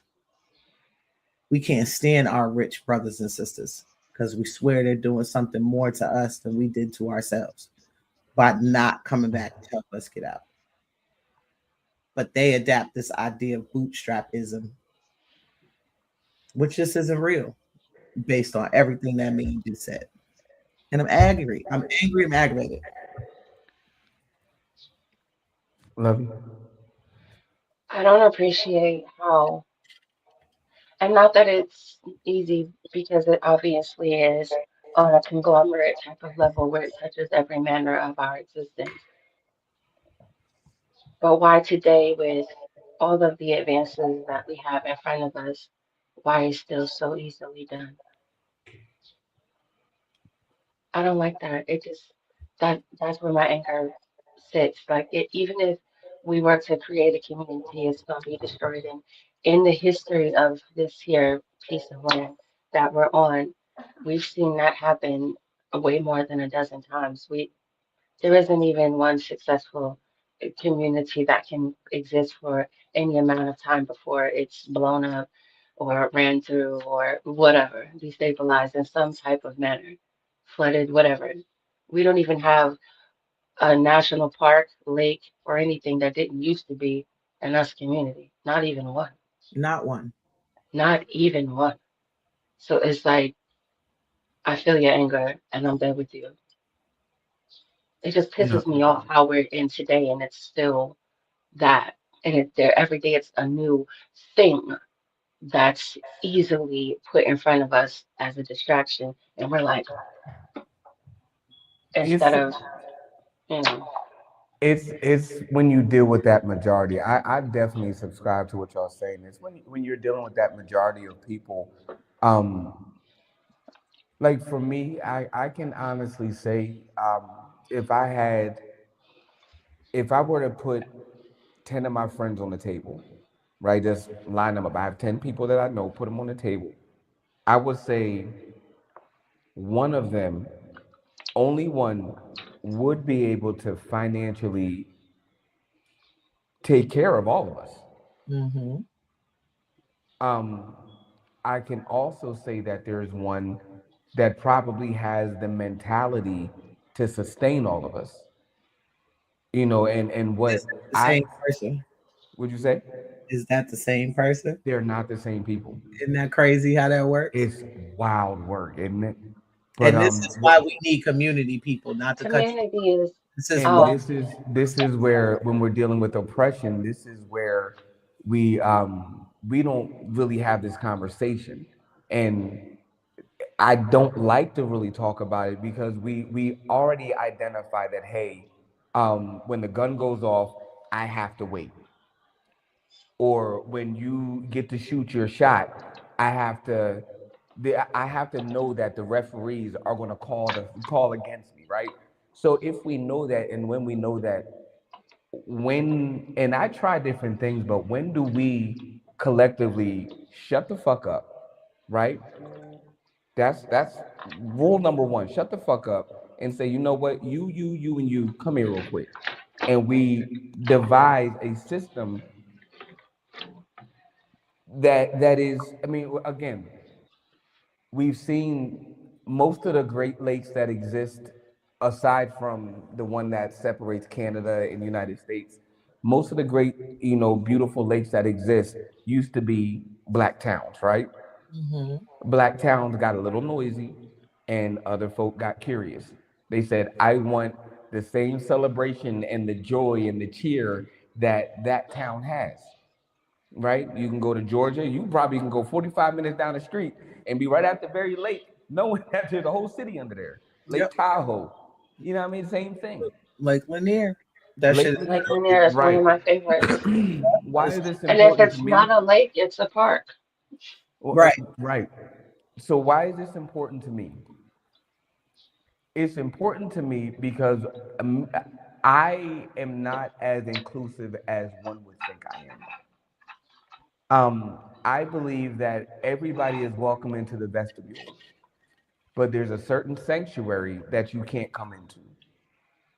We can't stand our rich brothers and sisters because we swear they're doing something more to us than we did to ourselves by not coming back to help us get out. But they adapt this idea of bootstrapism, which just isn't real based on everything that man just said. And I'm angry. I'm aggravated. Love you. I don't appreciate how, and not that it's easy because it obviously is on a conglomerate type of level where it touches every manner of our existence. But why today, with all of the advances that we have in front of us, why it's still so easily done. I don't like that. It just that's where my anger sits. Like even if we were to create a community, it's gonna be destroyed. And in the history of this here piece of land that we're on, we've seen that happen way more than a dozen times. There isn't even one successful community that can exist for any amount of time before it's blown up or ran through or whatever, destabilized in some type of manner, flooded, whatever. We don't even have a national park, lake, or anything that didn't used to be in us community. Not even one. Not one. Not even one. So it's like I feel your anger and I'm there with you. It just No, pisses me off how we're in today and it's still that. And there every day it's a new thing that's easily put in front of us as a distraction. And we're like, instead it's of, you know, it's when you deal with that majority. I definitely subscribe to what y'all saying. It's when you're dealing with that majority of people. Um, like for me, I can honestly say, if I had if I were to put 10 of my friends on the table, right, just line them up. I have 10 people that I know, put them on the table. I would say one of them, only one, would be able to financially take care of all of us. Mm-hmm. Um, I can also say that there's one that probably has the mentality to sustain all of us. And what Is that the I same person? would you say? Is that the same person? They're not the same people. Isn't that crazy how that works? It's wild work, isn't it? But And this is why we need community people, not to cut you. community is, This is and why. oh, this is where when we're dealing with oppression, this is where we don't really have this conversation. And I don't like to really talk about it because we already identify that, hey, when the gun goes off, I have to wait. Or when you get to shoot your shot, I have to I have to know that the referees are going to call against me, right? So if we know that, and when we know that, when and I try different things, but when do we collectively shut the fuck up, right? That's rule number one. Shut the fuck up and say, you know what, you, and you come here real quick, and we devise a system that is. I mean, again, we've seen most of the Great Lakes that exist, aside from the one that separates Canada and the United States. Most of the great, beautiful lakes that exist used to be black towns, right? Mm-hmm. Black towns got a little noisy, and other folk got curious. They said, I want the same celebration and the joy and the cheer that that town has, right? You can go to Georgia. You probably can go 45 minutes down the street and be right at the very lake, knowing that there's a whole city under there. Yep. Lake Tahoe. You know what I mean? Same thing. Like Lanier. That Lake, shit is Lake Lanier is one right. of my favorites. Why is this And if important to it's me? not a lake, it's a park. right. Right. So why is this important to me? It's important to me because I am not as inclusive as one would think I am. I believe that everybody is welcome into the vestibule, but there's a certain sanctuary that you can't come into.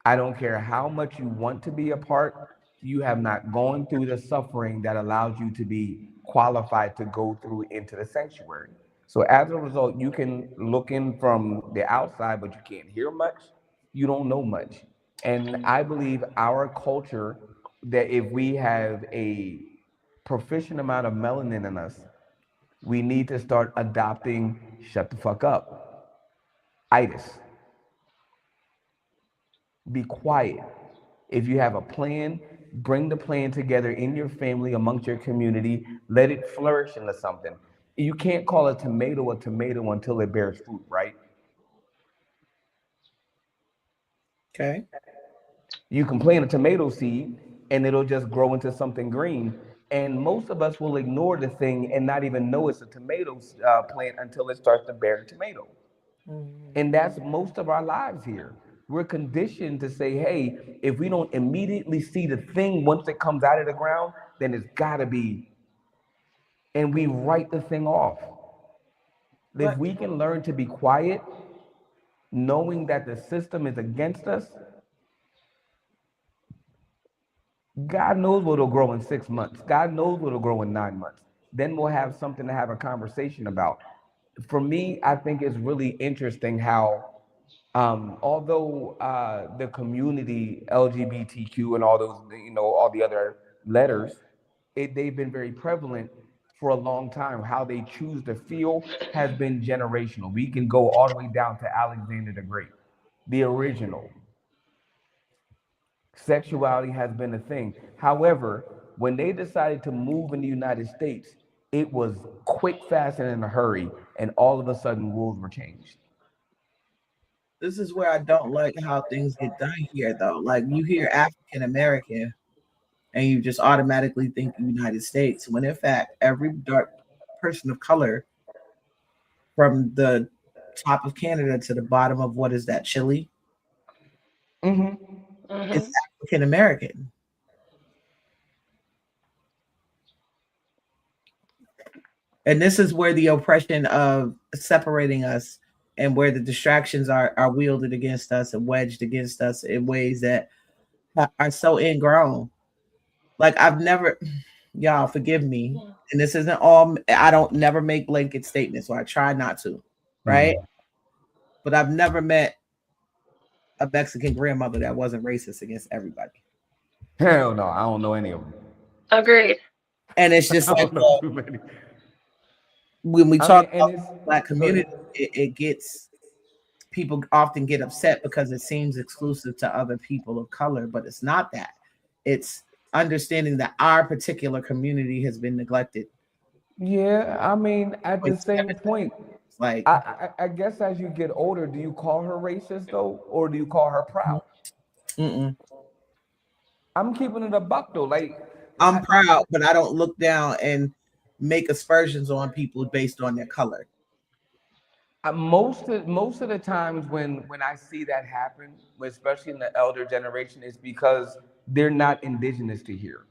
I don't care how much you want to be a part, you have not gone through the suffering that allows you to be qualified to go through into the sanctuary. So as a result, you can look in from the outside, but you can't hear much. You don't know much. And I believe our culture, that if we have a proficient amount of melanin in us, we need to start adopting shut the fuck up. Itis. Be quiet. If you have a plan, bring the plan together in your family, amongst your community. Let it flourish into something. You can't call a tomato until it bears fruit, right? Okay. You can plant a tomato seed and it'll just grow into something green, And most of us will ignore the thing and not even know it's a tomato plant until it starts to bear tomato. And that's most of our lives here. We're conditioned to say, hey, if we don't immediately see the thing once it comes out of the ground, then it's got to be. And we write the thing off. If we can learn to be quiet, knowing that the system is against us, God knows what will grow in 6 months. God knows what will grow in 9 months. Then we'll have something to have a conversation about. For me, I think it's really interesting how, although the community, LGBTQ and all those, all the other letters, they've been very prevalent for a long time. How they choose to feel has been generational. We can go all the way down to Alexander the Great, the original. Sexuality has been a thing. However, when they decided to move in the United States, it was quick, fast, and in a hurry, and all of a sudden rules were changed. This is where I don't like how things get done here, though. Like, you hear African American and you just automatically think United States, when in fact every dark person of color, from the top of Canada to the bottom of what is that, Chile, is African American. And this is where the oppression of separating us and where the distractions are wielded against us and wedged against us in ways that are so ingrown. Like, I've never, y'all forgive me, and this isn't all, I don't never make blanket statements, or I try not to, right? But I've never met a Mexican grandmother that wasn't racist against everybody. Hell no, I don't know any of them. Agreed. And it's just like, well, when we talk about the Black community, it gets, people often get upset because it seems exclusive to other people of color, but it's not that. It's understanding that our particular community has been neglected. Yeah, I mean, at the same point, like, I guess as you get older, do you call her racist though, or do you call her proud? I'm keeping it a buck though. Like, I'm proud, but I don't look down and make aspersions on people based on their color. Most of the times when I see that happen, especially in the elder generation, is because they're not indigenous to here.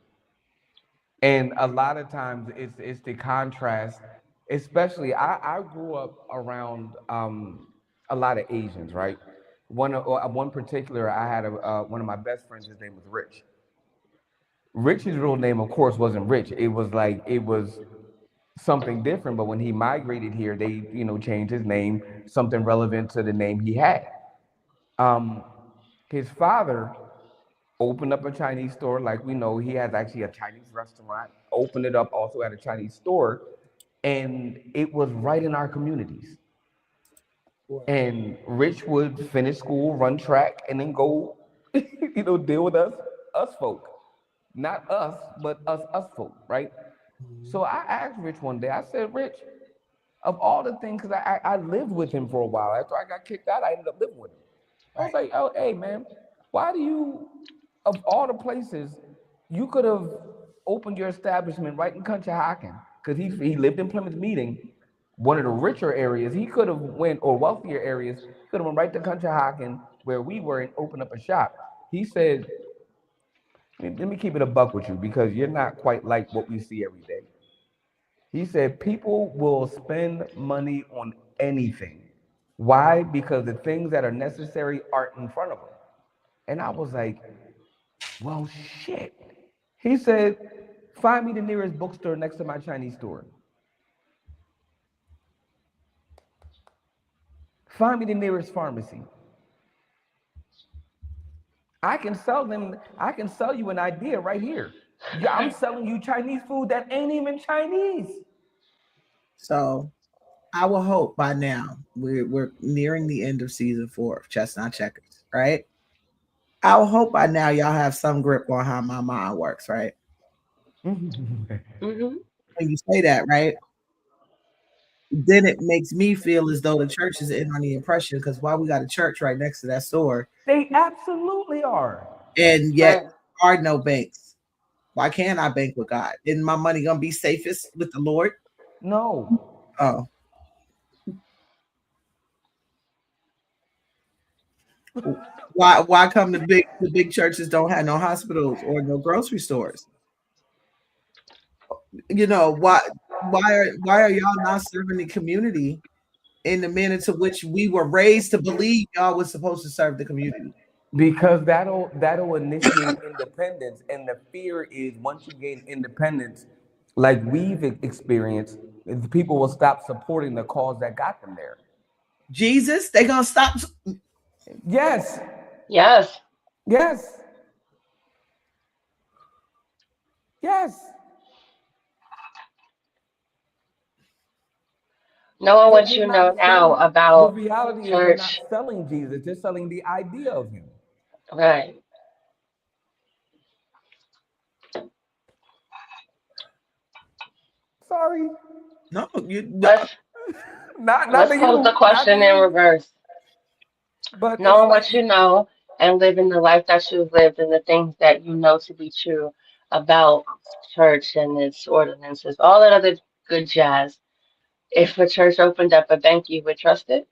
And a lot of times it's the contrast. Especially, I grew up around a lot of Asians, right? One particular, I had one of my best friends. His name was Rich. Rich's real name, of course, wasn't Rich. It was something different. But when he migrated here, they changed his name, something relevant to the name he had. His father opened up a Chinese store. Like, we know, he has actually a Chinese restaurant, opened it up also at a Chinese store, and it was right in our communities. And Rich would finish school, run track, and then go deal with us folk. Not us, but us folk, right? So I asked Rich one day, I said, Rich, of all the things, because I lived with him for a while. After I got kicked out, I ended up living with him. I was like, oh, hey, man, why do you, of all the places, you could have opened your establishment right in Conshohocken, because he lived in Plymouth Meeting, one of the richer areas. He could have went, or wealthier areas, he could have went right to Conshohocken, where we were, and opened up a shop. He said, let me keep it a buck with you, because you're not quite like what we see every day. He said, people will spend money on anything. Why? Because the things that are necessary aren't in front of them. And I was like, well, shit. He said, find me the nearest bookstore next to my Chinese store. Find me the nearest pharmacy. I can sell you an idea right here. I'm selling you Chinese food that ain't even Chinese. So I will hope by now, we're nearing the end of season 4 of Chestnut Checkers, right? I will hope by now y'all have some grip on how my mind works, right? When you say that, right, then it makes me feel as though the church is in on the impression, because why we got a church right next to that store? They absolutely are. And yet there are no banks. Why can't I bank with God? Isn't my money gonna be safest with the Lord? No. Oh. Why come the big churches don't have no hospitals or no grocery stores? You know, why are y'all not serving the community in the manner to which we were raised to believe y'all was supposed to serve the community? Because that'll initiate independence, and the fear is once you gain independence, like we've experienced, the people will stop supporting the cause that got them there. Jesus, they gonna stop. Yes, Yes. yes, yes. No one But wants they're you to not know now selling. The about reality is they're not church. selling Jesus; they're selling the idea of him. Right. Sorry, No, you no, Let's not let's to pose the you, not to question in you. reverse. But No it's one like, wants you to know and live in the life that you've lived and the things that you know to be true about church and its ordinances, all that other good jazz. If a church opened up a bank, you would trust it?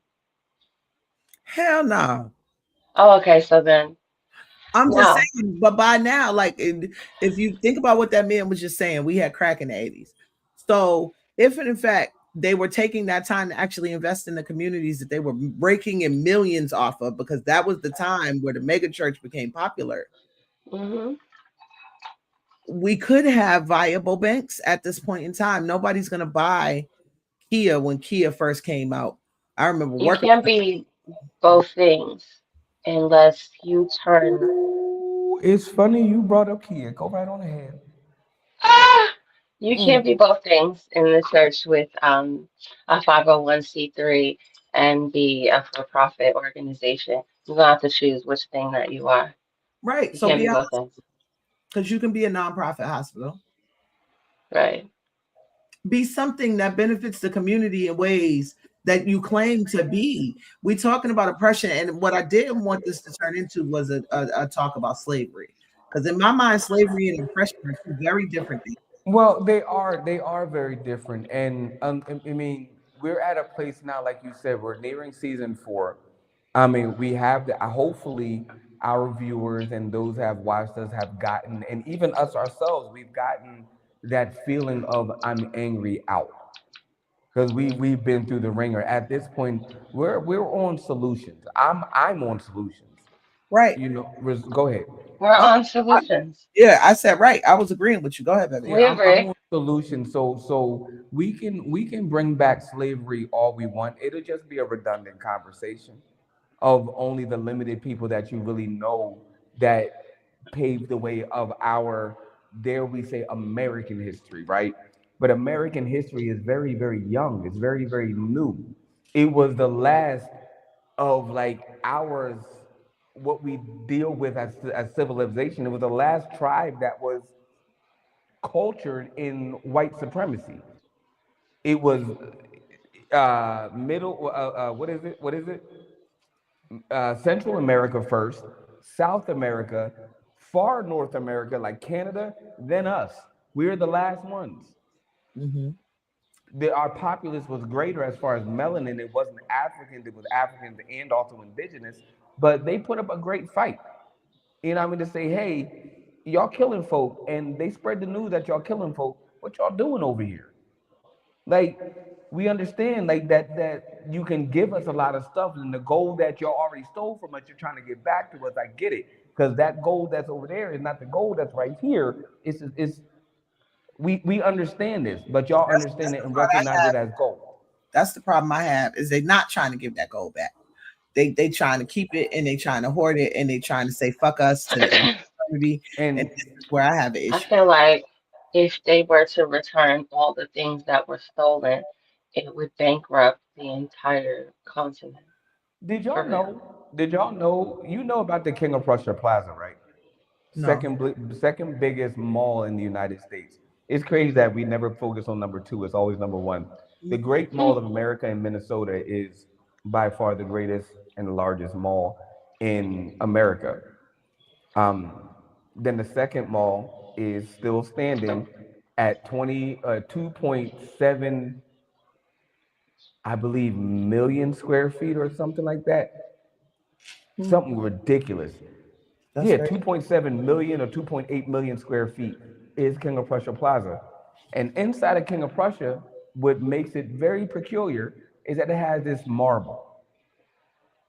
hell no. Oh, okay. So then, I'm just now, saying, but by now, like if you think about what that man was just saying, we had crack in the 80s. So if in fact they were taking that time to actually invest in the communities that they were breaking in millions off of, because that was the time where the mega church became popular, hmm we could have viable banks at this point in time. Nobody's gonna buy Kia when Kia first came out. I remember you working. can't be both things unless you turn. ooh, it's funny you brought up Kia. Go right on ahead. Ah! You can't Mm. be both things in the church with a 501c3 and be a for-profit organization. You're gonna have to choose which thing that you are. Right. You So can't be be honest, both things. because you can be a nonprofit hospital, Right. be something that benefits the community in ways that you claim to be. We're talking about oppression, and what I didn't want this to turn into was a talk about slavery, because in my mind, slavery and oppression are two very different things. Well, they are very different, and I mean, we're at a place now, like you said, we're nearing season 4. I mean, we have the hopefully our viewers and those who have watched us have gotten, and even us ourselves, we've gotten that feeling of I'm angry out because we've been through the ringer. At this point, we're on solutions. I'm on solutions. Right. You know, go ahead. We're Oh, on solutions. yeah, I said right. I was agreeing with you. Go ahead, baby. We Yeah, I'm agree. on solution. So we can bring back slavery all we want. It'll just be a redundant conversation of only the limited people that you really know that paved the way of our, dare we say, American history, right? But American history is very, very young. It's very, very new. It was the last of like ours, what we deal with as civilization. It was the last tribe that was cultured in white supremacy. It was middle. What is it? What is it? Central America first, South America, far North America like Canada, then us. We're the last ones. Mhm. Our populace was greater as far as melanin. It wasn't Africans. It was Africans and also indigenous. But they put up a great fight. You know what I mean? To say, hey, y'all killing folk, and they spread the news that y'all killing folk. What y'all doing over here? Like, we understand like that you can give us a lot of stuff, and the gold that y'all already stole from us, you're trying to get back to us. I get it, because that gold that's over there is not the gold that's right here. It's we understand this, but y'all That's understand it the and part I recognize have. it as gold. That's the problem I have, is they not trying to give that gold back. They trying to keep it, and they trying to hoard it, and they trying to say fuck us to eternity. And And this is where I have an I issue. feel like if they were to return all the things that were stolen, it would bankrupt the entire continent did for y'all real. know? Did y'all know? You know about the King of Prussia Plaza, right? No. Second biggest mall in the United States. It's crazy that we never focus on number two. It's always number one. The Great Mall of America in Minnesota is by far the greatest and largest mall in America. Um, then the second mall is still standing at 2.7, I believe, million square feet or something like that. Something ridiculous. That's Yeah, right. 2.7 million or 2.8 million square feet is King of Prussia Plaza. And inside of King of Prussia, what makes it very peculiar is that it has this marble.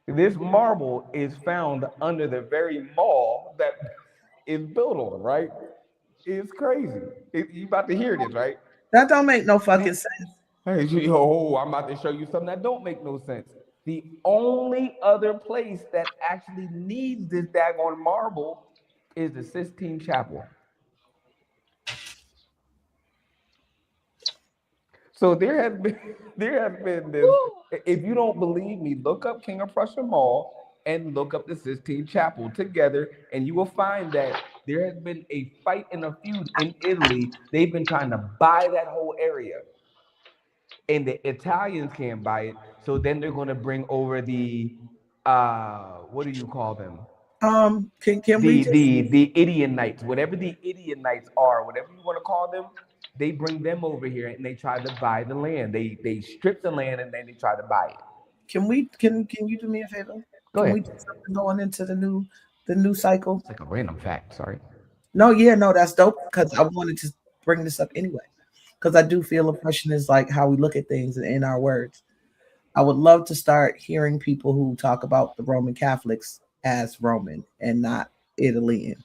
This marble is found under the very mall that is built on, right? It's crazy. You about to hear this, right? That don't make no fucking sense. Hey, I'm about to show you something that don't make no sense. The only other place that actually needs this daggone marble is the Sistine Chapel. So there has been this. If you don't believe me, look up King of Prussia Mall and look up the Sistine Chapel together, and you will find that there has been a fight and a feud in Italy. They've been trying to buy that whole area, and the Italians can't buy it. So then they're going to bring over the what do you call them? Can we just The Idiot whatever the Idiot are, whatever you want to call them, they bring them over here and they try to buy the land. They strip the land and then they try to buy it. can you do me a favor? Go Can ahead. we do something going into the new cycle? It's like a random fact. Sorry. No, that's dope because I wanted to bring this up anyway. Because I do feel oppression is like how we look at things in our words. I would love to start hearing people who talk about the Roman Catholics as Roman and not Italian.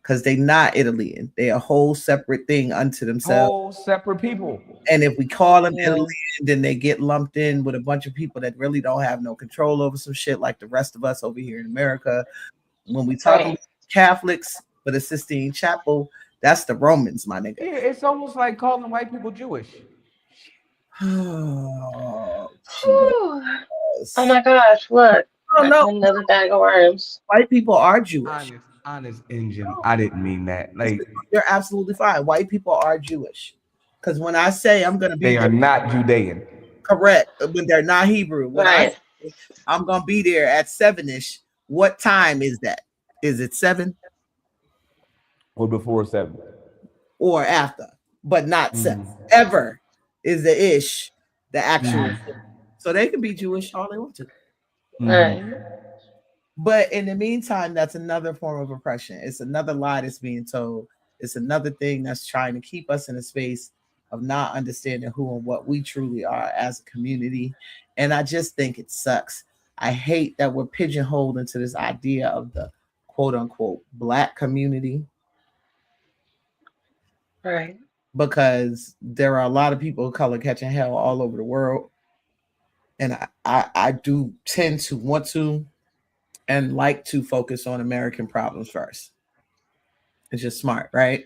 Because they're not Italian. They're a whole separate thing unto themselves. Whole separate people. And if we call them Italian, then they get lumped in with a bunch of people that really don't have no control over some shit like the rest of us over here in America. When we talk about Catholics for the Sistine Chapel, that's the Romans, my nigga. Yeah, it's almost like calling white people Jewish. Oh my gosh, look. Oh, no. Another bag of worms. White people are Jewish. Honest engine. I didn't mean that. Like, you're absolutely fine. White people are Jewish. Because when I say I'm gonna be they are not Judean. Correct. When they're not Hebrew. When Right. I'm gonna be there at 7ish. What time is that? Is it 7? Or before 7. Or after, but not 7. Ever is the ish, the actual. So they can be Jewish all they want to. Right. But in the meantime, that's another form of oppression. It's another lie that's being told. It's another thing that's trying to keep us in a space of not understanding who and what we truly are as a community. And I just think it sucks. I hate that we're pigeonholed into this idea of the quote unquote Black community. Right. Because there are a lot of people of color catching hell all over the world. And I do tend to want to and like to focus on American problems first. It's just smart, right?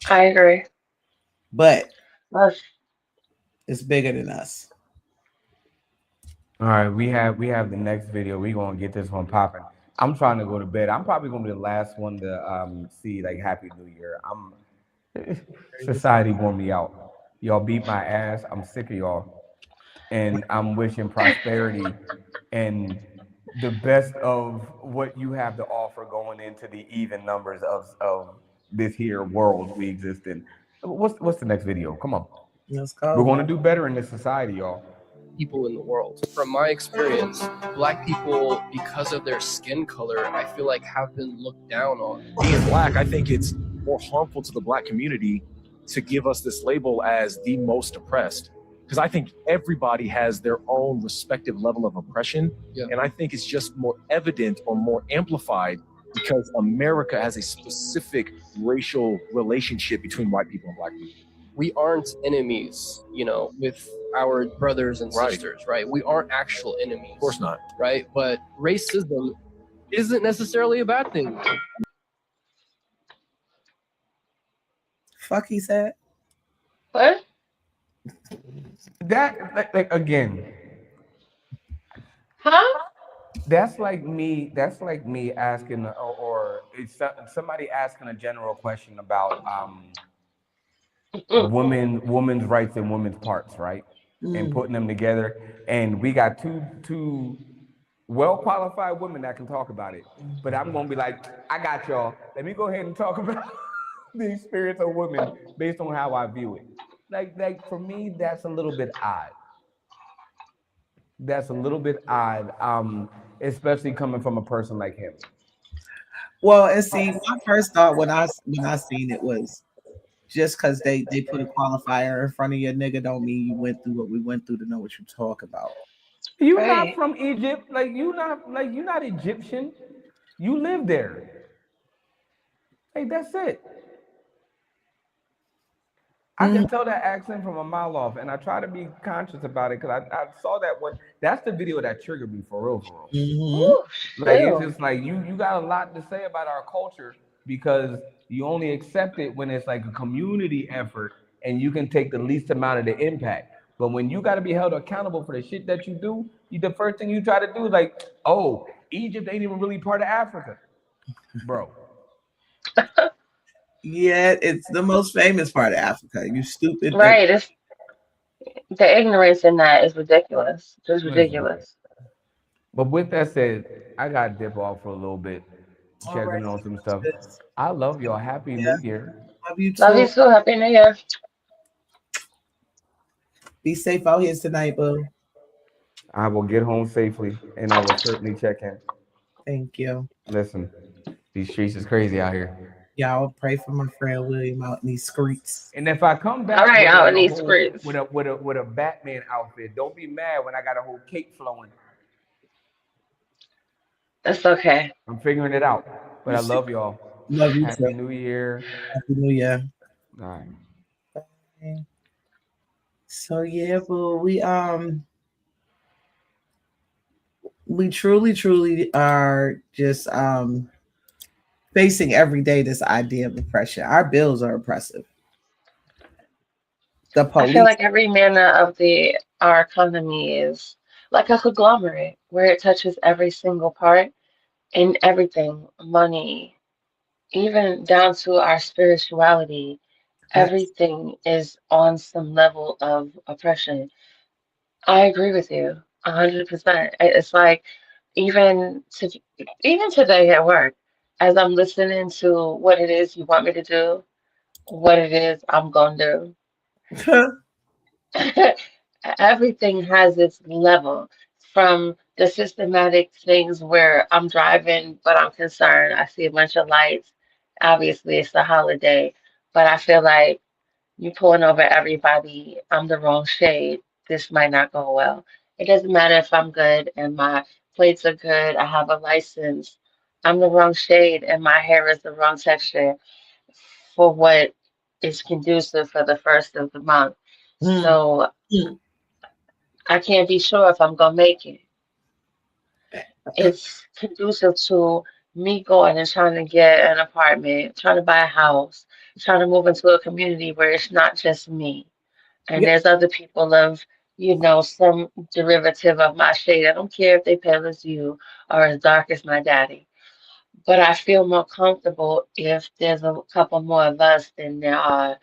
I agree. But Yes. it's bigger than us. All right, we have the next video. We're gonna get this one popping. I'm trying to go to bed. I'm probably gonna be the last one to see like Happy New Year. Society wore me out. Y'all beat my ass. I'm sick of y'all. And I'm wishing prosperity and the best of what you have to offer going into the even numbers of this here world we exist in. What's the next video? Come on. Let's go. We're gonna do better in this society, y'all. People in the world. From my experience, Black people, because of their skin color, I feel like have been looked down on. Being Black, I think it's more harmful to the Black community to give us this label as the most oppressed. Because I think everybody has their own respective level of oppression. Yeah. And I think it's just more evident or more amplified because America has a specific racial relationship between white people and Black people. We aren't enemies, with our brothers and Right. sisters, right? We aren't actual enemies. Of course not. Right? But racism isn't necessarily a bad thing. Fuck, he said. What? That like again, Huh? that's like me asking or it's somebody asking a general question about women's rights and women's parts, right? And putting them together. And we got two well-qualified women that can talk about it. But I'm gonna be like, I got y'all. Let me go ahead and talk about the experience of women based on how I view it. Like for me, that's a little bit odd. That's a little bit odd, especially coming from a person like him. Well, and see, my first thought when I seen it was just because they put a qualifier in front of your nigga don't mean you went through what we went through to know what you talk about. You're not Right. from Egypt, you're not Egyptian. You live there. Like that's it. I can tell that accent from a mile off, and I try to be conscious about it because I saw that one. That's the video that triggered me for real. Mhm. Like it's Ew. just like you got a lot to say about our culture because you only accept it when it's like a community effort and you can take the least amount of the impact. But when you got to be held accountable for the shit that you do, the first thing you try to do is like, oh, Egypt ain't even really part of Africa, bro. Yeah, it's the most famous part of Africa. You stupid. Right. It's the ignorance in that is ridiculous. Just Listen. ridiculous. But with that said, I got to dip off for a little bit, All checking right. on some stuff. I love y'all. Happy New Year. Love you Love you too. too. Happy New Year. Be safe out here tonight, boo. I will get home safely, and I will certainly check in. Thank you. Listen, these streets is crazy out here. Y'all pray for my friend William out in these streets. And if I come back All right, with, out like in a these whole, streets. with a Batman outfit, don't be mad when I got a whole cape flowing. That's okay. I'm figuring it out. But I love y'all. Love you Happy too. New Year. Happy New Year. All right. So yeah, boo, we truly are just facing every day this idea of oppression. Our bills are oppressive. The I feel police. like every manner of our economy is like a conglomerate where it touches every single part and everything, money, even down to our spirituality. Everything is on some level of oppression. I agree with you 100%. It's like even to even today at work, as I'm listening to what it is you want me to do, what it is I'm gonna do. Everything has its level from the systematic things where I'm driving, but I'm concerned. I see a bunch of lights. Obviously, it's a holiday, but I feel like you pulling over everybody. I'm the wrong shade. This might not go well. It doesn't matter if I'm good and my plates are good. I have a license. I'm the wrong shade and my hair is the wrong texture for what is conducive for the first of the month. So I can't be sure if I'm gonna make it. It's conducive to me going and trying to get an apartment, trying to buy a house, trying to move into a community where it's not just me. And Yeah. there's other people of, some derivative of my shade. I don't care if they pale as you or as dark as my daddy. But I feel more comfortable if there's a couple more of us than there are,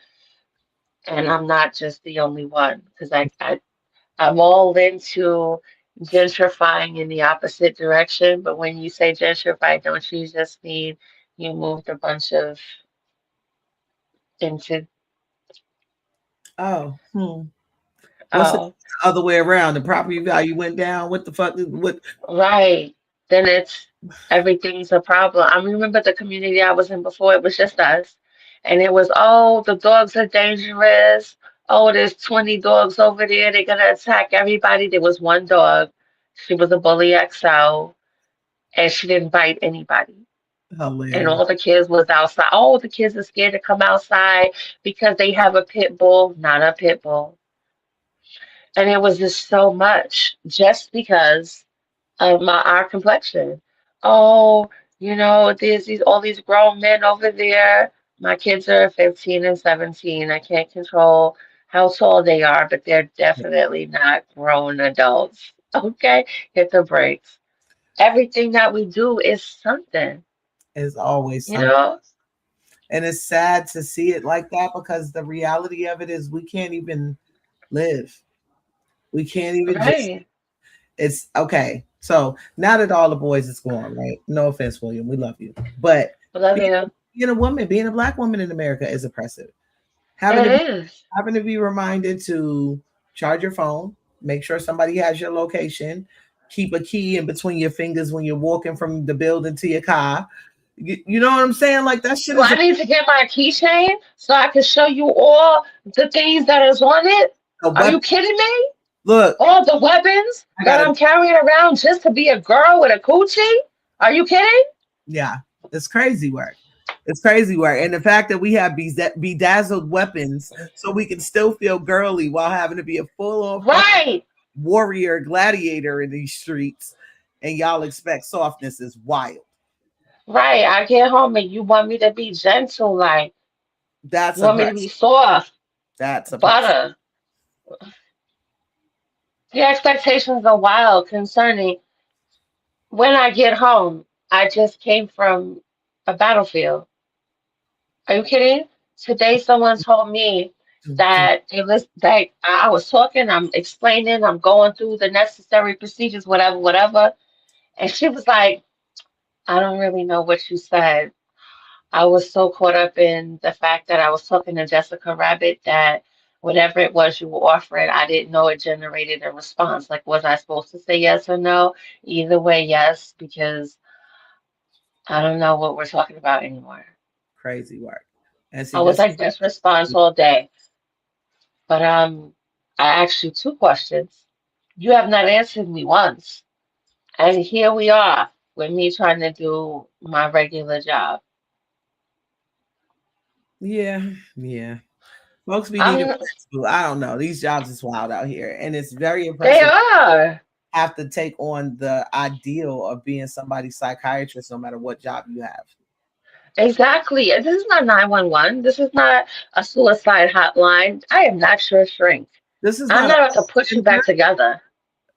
and I'm not just the only one. Because I'm all into gentrifying in the opposite direction, but when you say gentrify, don't you just mean you moved a bunch of into Oh, what's the oh, other way around? The property value went down. What the fuck? What? right. Then everything's a problem. I remember the community I was in before, it was just us. And it was, oh, the dogs are dangerous. Oh, there's 20 dogs over there. They're gonna attack everybody. There was one dog. She was a bully XL, and she didn't bite anybody. And Hilarious. all the kids was outside. Oh, the kids are scared to come outside because they have a pit bull, not a pit bull. And it was just so much just because of our complexion. Oh, there's all these grown men over there. My kids are 15 and 17. I can't control how tall they are, but they're definitely not grown adults. Okay? Hit the brakes. Everything that we do is something, It's always you something. know? And it's sad to see it like that because the reality of it is we can't even live. We can't even just, Right. it's okay. So now that all the boys is gone, right? No offense, William, we love you. But I love you. being a woman, being a black woman in America is oppressive. It is. Having to be reminded to charge your phone, make sure somebody has your location, keep a key in between your fingers when you're walking from the building to your car. You know what I'm saying? Like that shit Do is I need to get my keychain so I can show you all the things that is on it? a Are you weapon. kidding me? Look, All the weapons I that gotta, I'm carrying around just to be a girl with a coochie? Are you kidding? yeah, it's crazy work. It's crazy work. And the fact that we have bedazzled weapons so we can still feel girly while having to be a full on Right. warrior gladiator in these streets and y'all expect softness is wild. Right. I get home and you want me to be gentle, like That's you want me to oppression. be soft, That's oppression. butter. The expectations are wild concerning when I get home. I just came from a battlefield. Are you kidding? Today, someone told me that it was like I was talking, I'm explaining, I'm going through the necessary procedures, whatever, whatever. And she was like, I don't really know what you said. I was so caught up in the fact that I was talking to Jessica Rabbit that whatever it was you were offering, I didn't know it generated a response. Like, was I supposed to say yes or no? Either way, yes, because I don't know what we're talking about anymore. Crazy work. And I see, was this like, this response all day. But I asked you two questions. You have not answered me once. And here we are with me trying to do my regular job. yeah, yeah. Folks be needing I'm, breaks, too. I don't know. These jobs is wild out here. And it's very they impressive are. to have to take on the ideal of being somebody's psychiatrist no matter what job you have. Exactly. And this is not 911. This is not a suicide hotline. I am not your shrink. This is I'm not a not about to put you back together.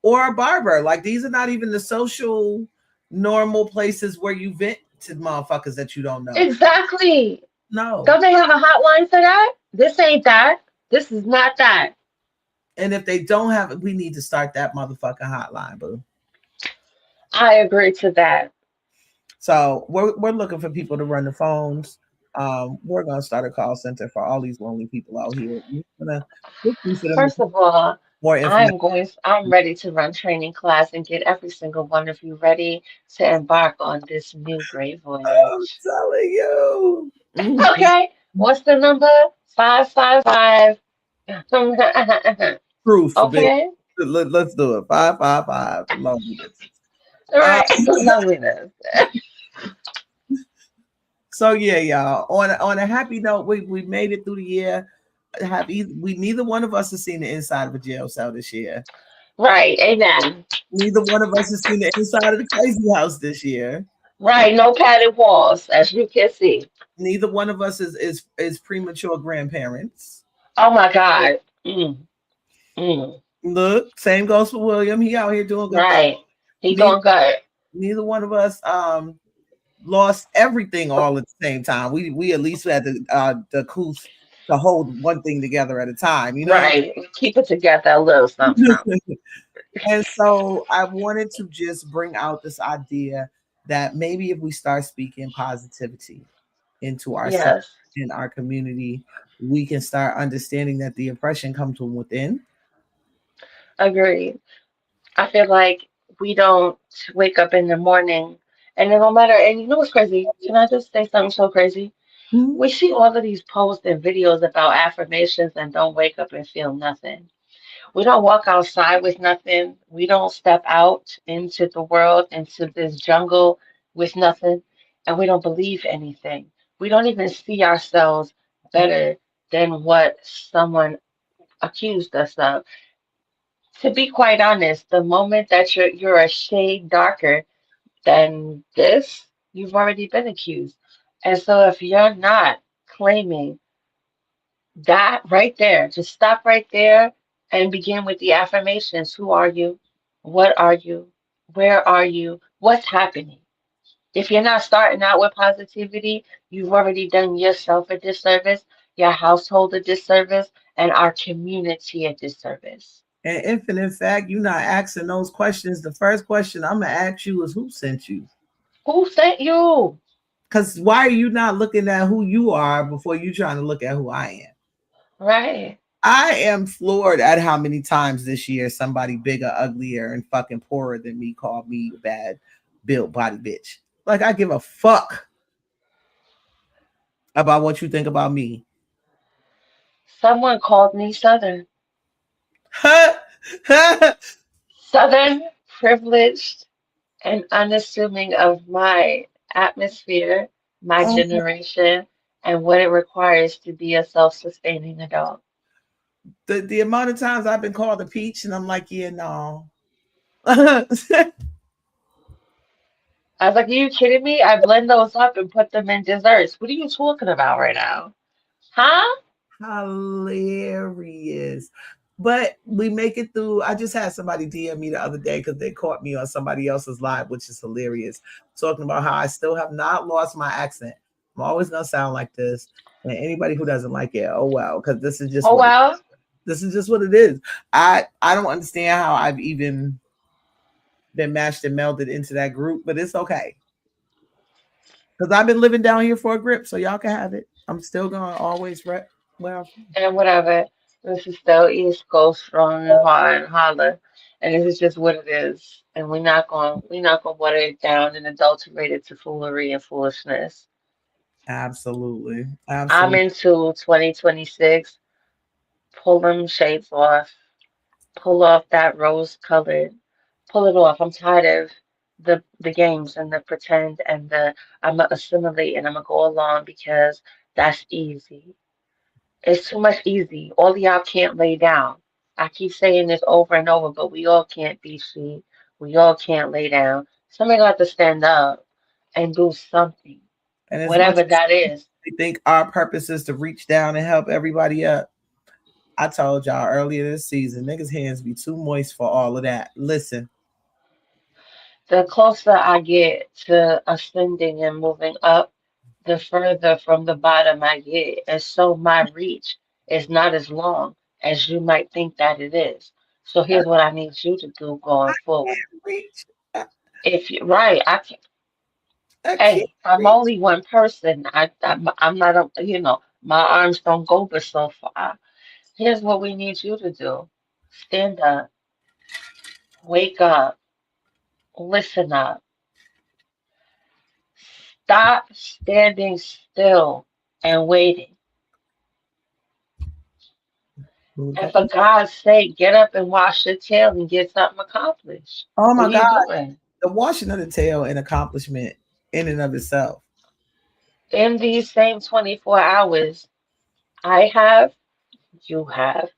or a barber. Like these are not even the social normal places where you vent to motherfuckers that you don't know. Exactly. No. Don't they have a hotline for that? This ain't that. This is not that. And if they don't have it, we need to start that motherfucking hotline, boo. I agree to that. So we're looking for people to run the phones. We're gonna start a call center for all these lonely people out here. We're gonna look for them to First of all, more information. I'm ready to run training class and get every single one of you ready to embark on this new great I'm voyage. telling you. Mhm. Okay, what's the number? 555. Proof, bitch. Okay, Let's do it. 555 loneliness. all Uh, right, loneliness. so yeah, y'all. On a happy note, we made it through the year. We neither one of us has seen the inside of a jail cell this year. Right, amen. Neither one of us has seen the inside of the crazy house this year. Right, no padded walls, as you can see. Neither one of us is premature grandparents. Oh my God. Mm, mm, Look, same goes for William. He out here doing good things. right, he Neither, doing good. neither one of us lost everything all at the same time. We at least had the couth to hold one thing together at a time, you know. Right, keep it together a little something, something. And so I wanted to just bring out this idea that maybe if we start speaking positivity into ourselves Yes, in our community, we can start understanding that the oppression comes from within. agreed. I feel like we don't wake up in the morning and it don't matter. And you know what's crazy? Can I just say something so crazy? Mhm. We see all of these posts and videos about affirmations and don't wake up and feel nothing. We don't walk outside with nothing. We don't step out into the world, into this jungle with nothing. And we don't believe anything. We don't even see ourselves better than what someone accused us of. To be quite honest, the moment that you're a shade darker than this, you've already been accused. And so if you're not claiming that right there, just stop right there and begin with the affirmations. Who are you? What are you? Where are you? What's happening? If you're not starting out with positivity, you've already done yourself a disservice, your household a disservice, and our community a disservice. And if and in fact you're not asking those questions, the first question I'm gonna ask you is who sent you? Who sent you? Because why are you not looking at who you are before you trying to look at who I am? Right. I am floored at how many times this year somebody bigger, uglier, and fucking poorer than me called me a bad built body bitch. Like, I give a fuck about what you think about me. Someone called me Southern. Southern, privileged, and unassuming of my atmosphere, my generation, and what it requires to be a self-sustaining adult. The amount of times I've been called a peach, and I'm like, yeah, no. I was like, are you kidding me? I blend those up and put them in desserts. What are you talking about right now? Huh? Hilarious. But we make it through. I just had somebody DM me the other day because they caught me on somebody else's live, which is hilarious, talking about how I still have not lost my accent. I'm always gonna sound like this. And anybody who doesn't like it, oh well, because this is just this is just what it is. I don't understand how I've even been mashed and melded into that group, but it's okay. Because I've been living down here for a grip, so y'all can have it. I'm still gonna always rep well. And whatever. This is still East Coast strong and hard and holler. And this is just what it is. And we're not gonna water it down and adulterate it to foolery and foolishness. Absolutely. I'm Absolutely. into 2026. Pull them shades off. Pull off that rose colored. Pull it off. I'm tired of the games and the pretend and the I'm gonna assimilate and I'm gonna go along because that's easy. It's too much easy. All of y'all can't lay down. I keep saying this over and over, but we all can't be sheep. We all can't lay down. Somebody got to stand up and do something, And as much whatever as that is. we think our purpose is to reach down and help everybody up, I told y'all earlier this season, niggas' hands be too moist for all of that. Listen, The closer I get to ascending and moving up, the further from the bottom I get. And so my reach is not as long as you might think that it is. So here's what I need you to do going forward. reach. If you right, I can't hey, I'm reach. only one person. I'm not my arms don't go but so far. Here's what we need you to do. Stand up, wake up, listen up, stop standing still and waiting. And for God's sake, get up and wash your tail and get something accomplished. Oh What my are you God. doing? The washing of the tail, an accomplishment in and of itself. In these same 24 hours, I have, you have.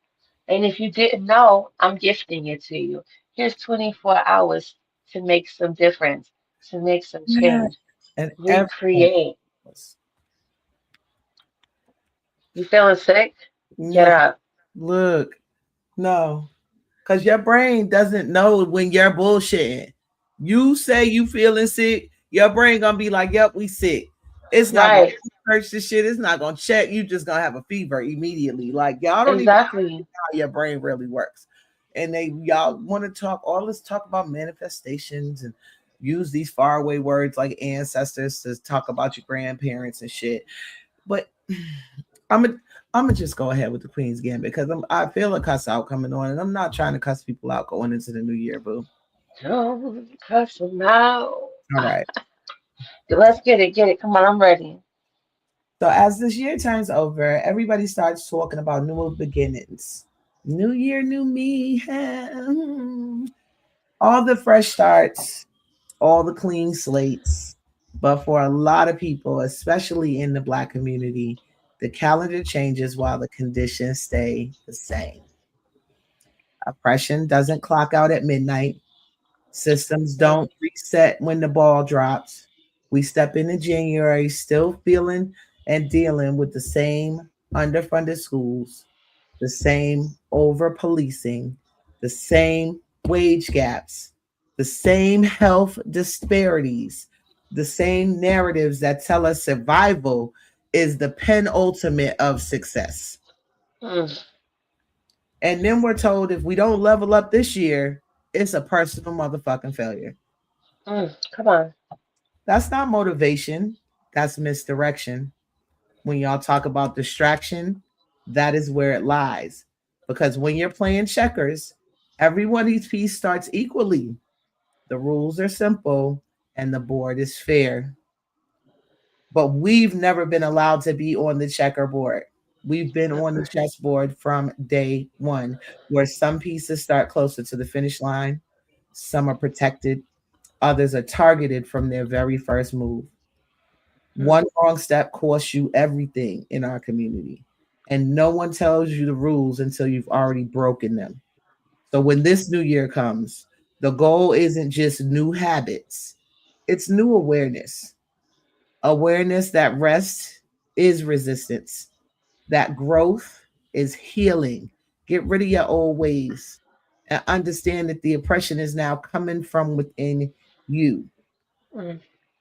And if you didn't know, I'm gifting it to you. Here's 24 hours to make some difference, to make some Yeah. change, And everything. recreate. You feeling sick? Get No, up. look, no. Because your brain doesn't know when you're bullshitting. You say you feeling sick, your brain gonna be like, yep, we sick. It's not gonna Right. search the shit, it's not gonna check. You just gonna have a fever immediately. Like y'all don't even Exactly. know how your brain really works. And y'all want to talk all this talk about manifestations and use these faraway words like ancestors to talk about your grandparents and shit. But I'm gonna just go ahead with the Queen's Gambit because I feel a cuss out coming on, and I'm not trying to cuss people out going into the new year, boo. Don't cuss them out. All right. Let's get it, get it. Come on, I'm ready. So as this year turns over, everybody starts talking about new beginnings. New year, new me. All the fresh starts, all the clean slates. But for a lot of people, especially in the Black community, the calendar changes while the conditions stay the same. Oppression doesn't clock out at midnight. Systems don't reset when the ball drops. We step into January still feeling and dealing with the same underfunded schools, the same over policing, the same wage gaps, the same health disparities, the same narratives that tell us survival is the penultimate of success. Mm, And then we're told if we don't level up this year, it's a personal motherfucking failure. come on. That's not motivation. That's misdirection. When y'all talk about distraction, that is where it lies. Because when you're playing checkers, everybody's piece starts equally. The rules are simple and the board is fair. But we've never been allowed to be on the checkerboard. We've been on the chessboard from day one, where some pieces start closer to the finish line, some are protected, others are targeted from their very first move. One wrong step costs you everything in our community, and no one tells you the rules until you've already broken them. So when this new year comes, the goal isn't just new habits, it's new awareness. Awareness that rest is resistance, that growth is healing. Get rid of your old ways and understand that the oppression is now coming from within you. Mm.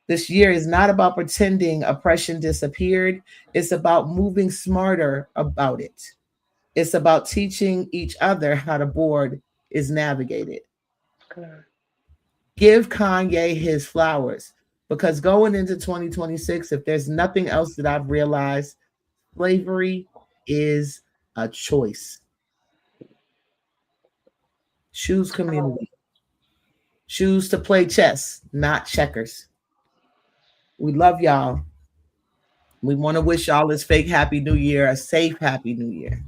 This year is not about pretending oppression disappeared. It's about moving smarter about it. It's about teaching each other how the board is navigated. Give Kanye his flowers, because going into 2026, if there's nothing else that I've realized, slavery is a choice. Choose community. Choose to play chess, not checkers. We love y'all. We want to wish y'all this fake happy new year, a safe happy new year.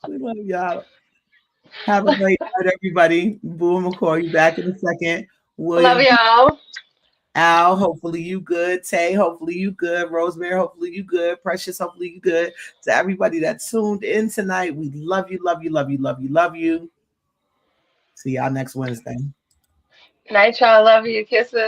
We love y'all. Have a great night, everybody. Boo, I'm gonna call you back in a second. Love y'all. Al, hopefully you good. Tay, hopefully you good. Rosemary, hopefully you good. Precious, hopefully you good. To everybody that tuned in tonight, we love you, love you, love you, love you, love you. See y'all next Wednesday. Night, y'all. Love you. Kisses.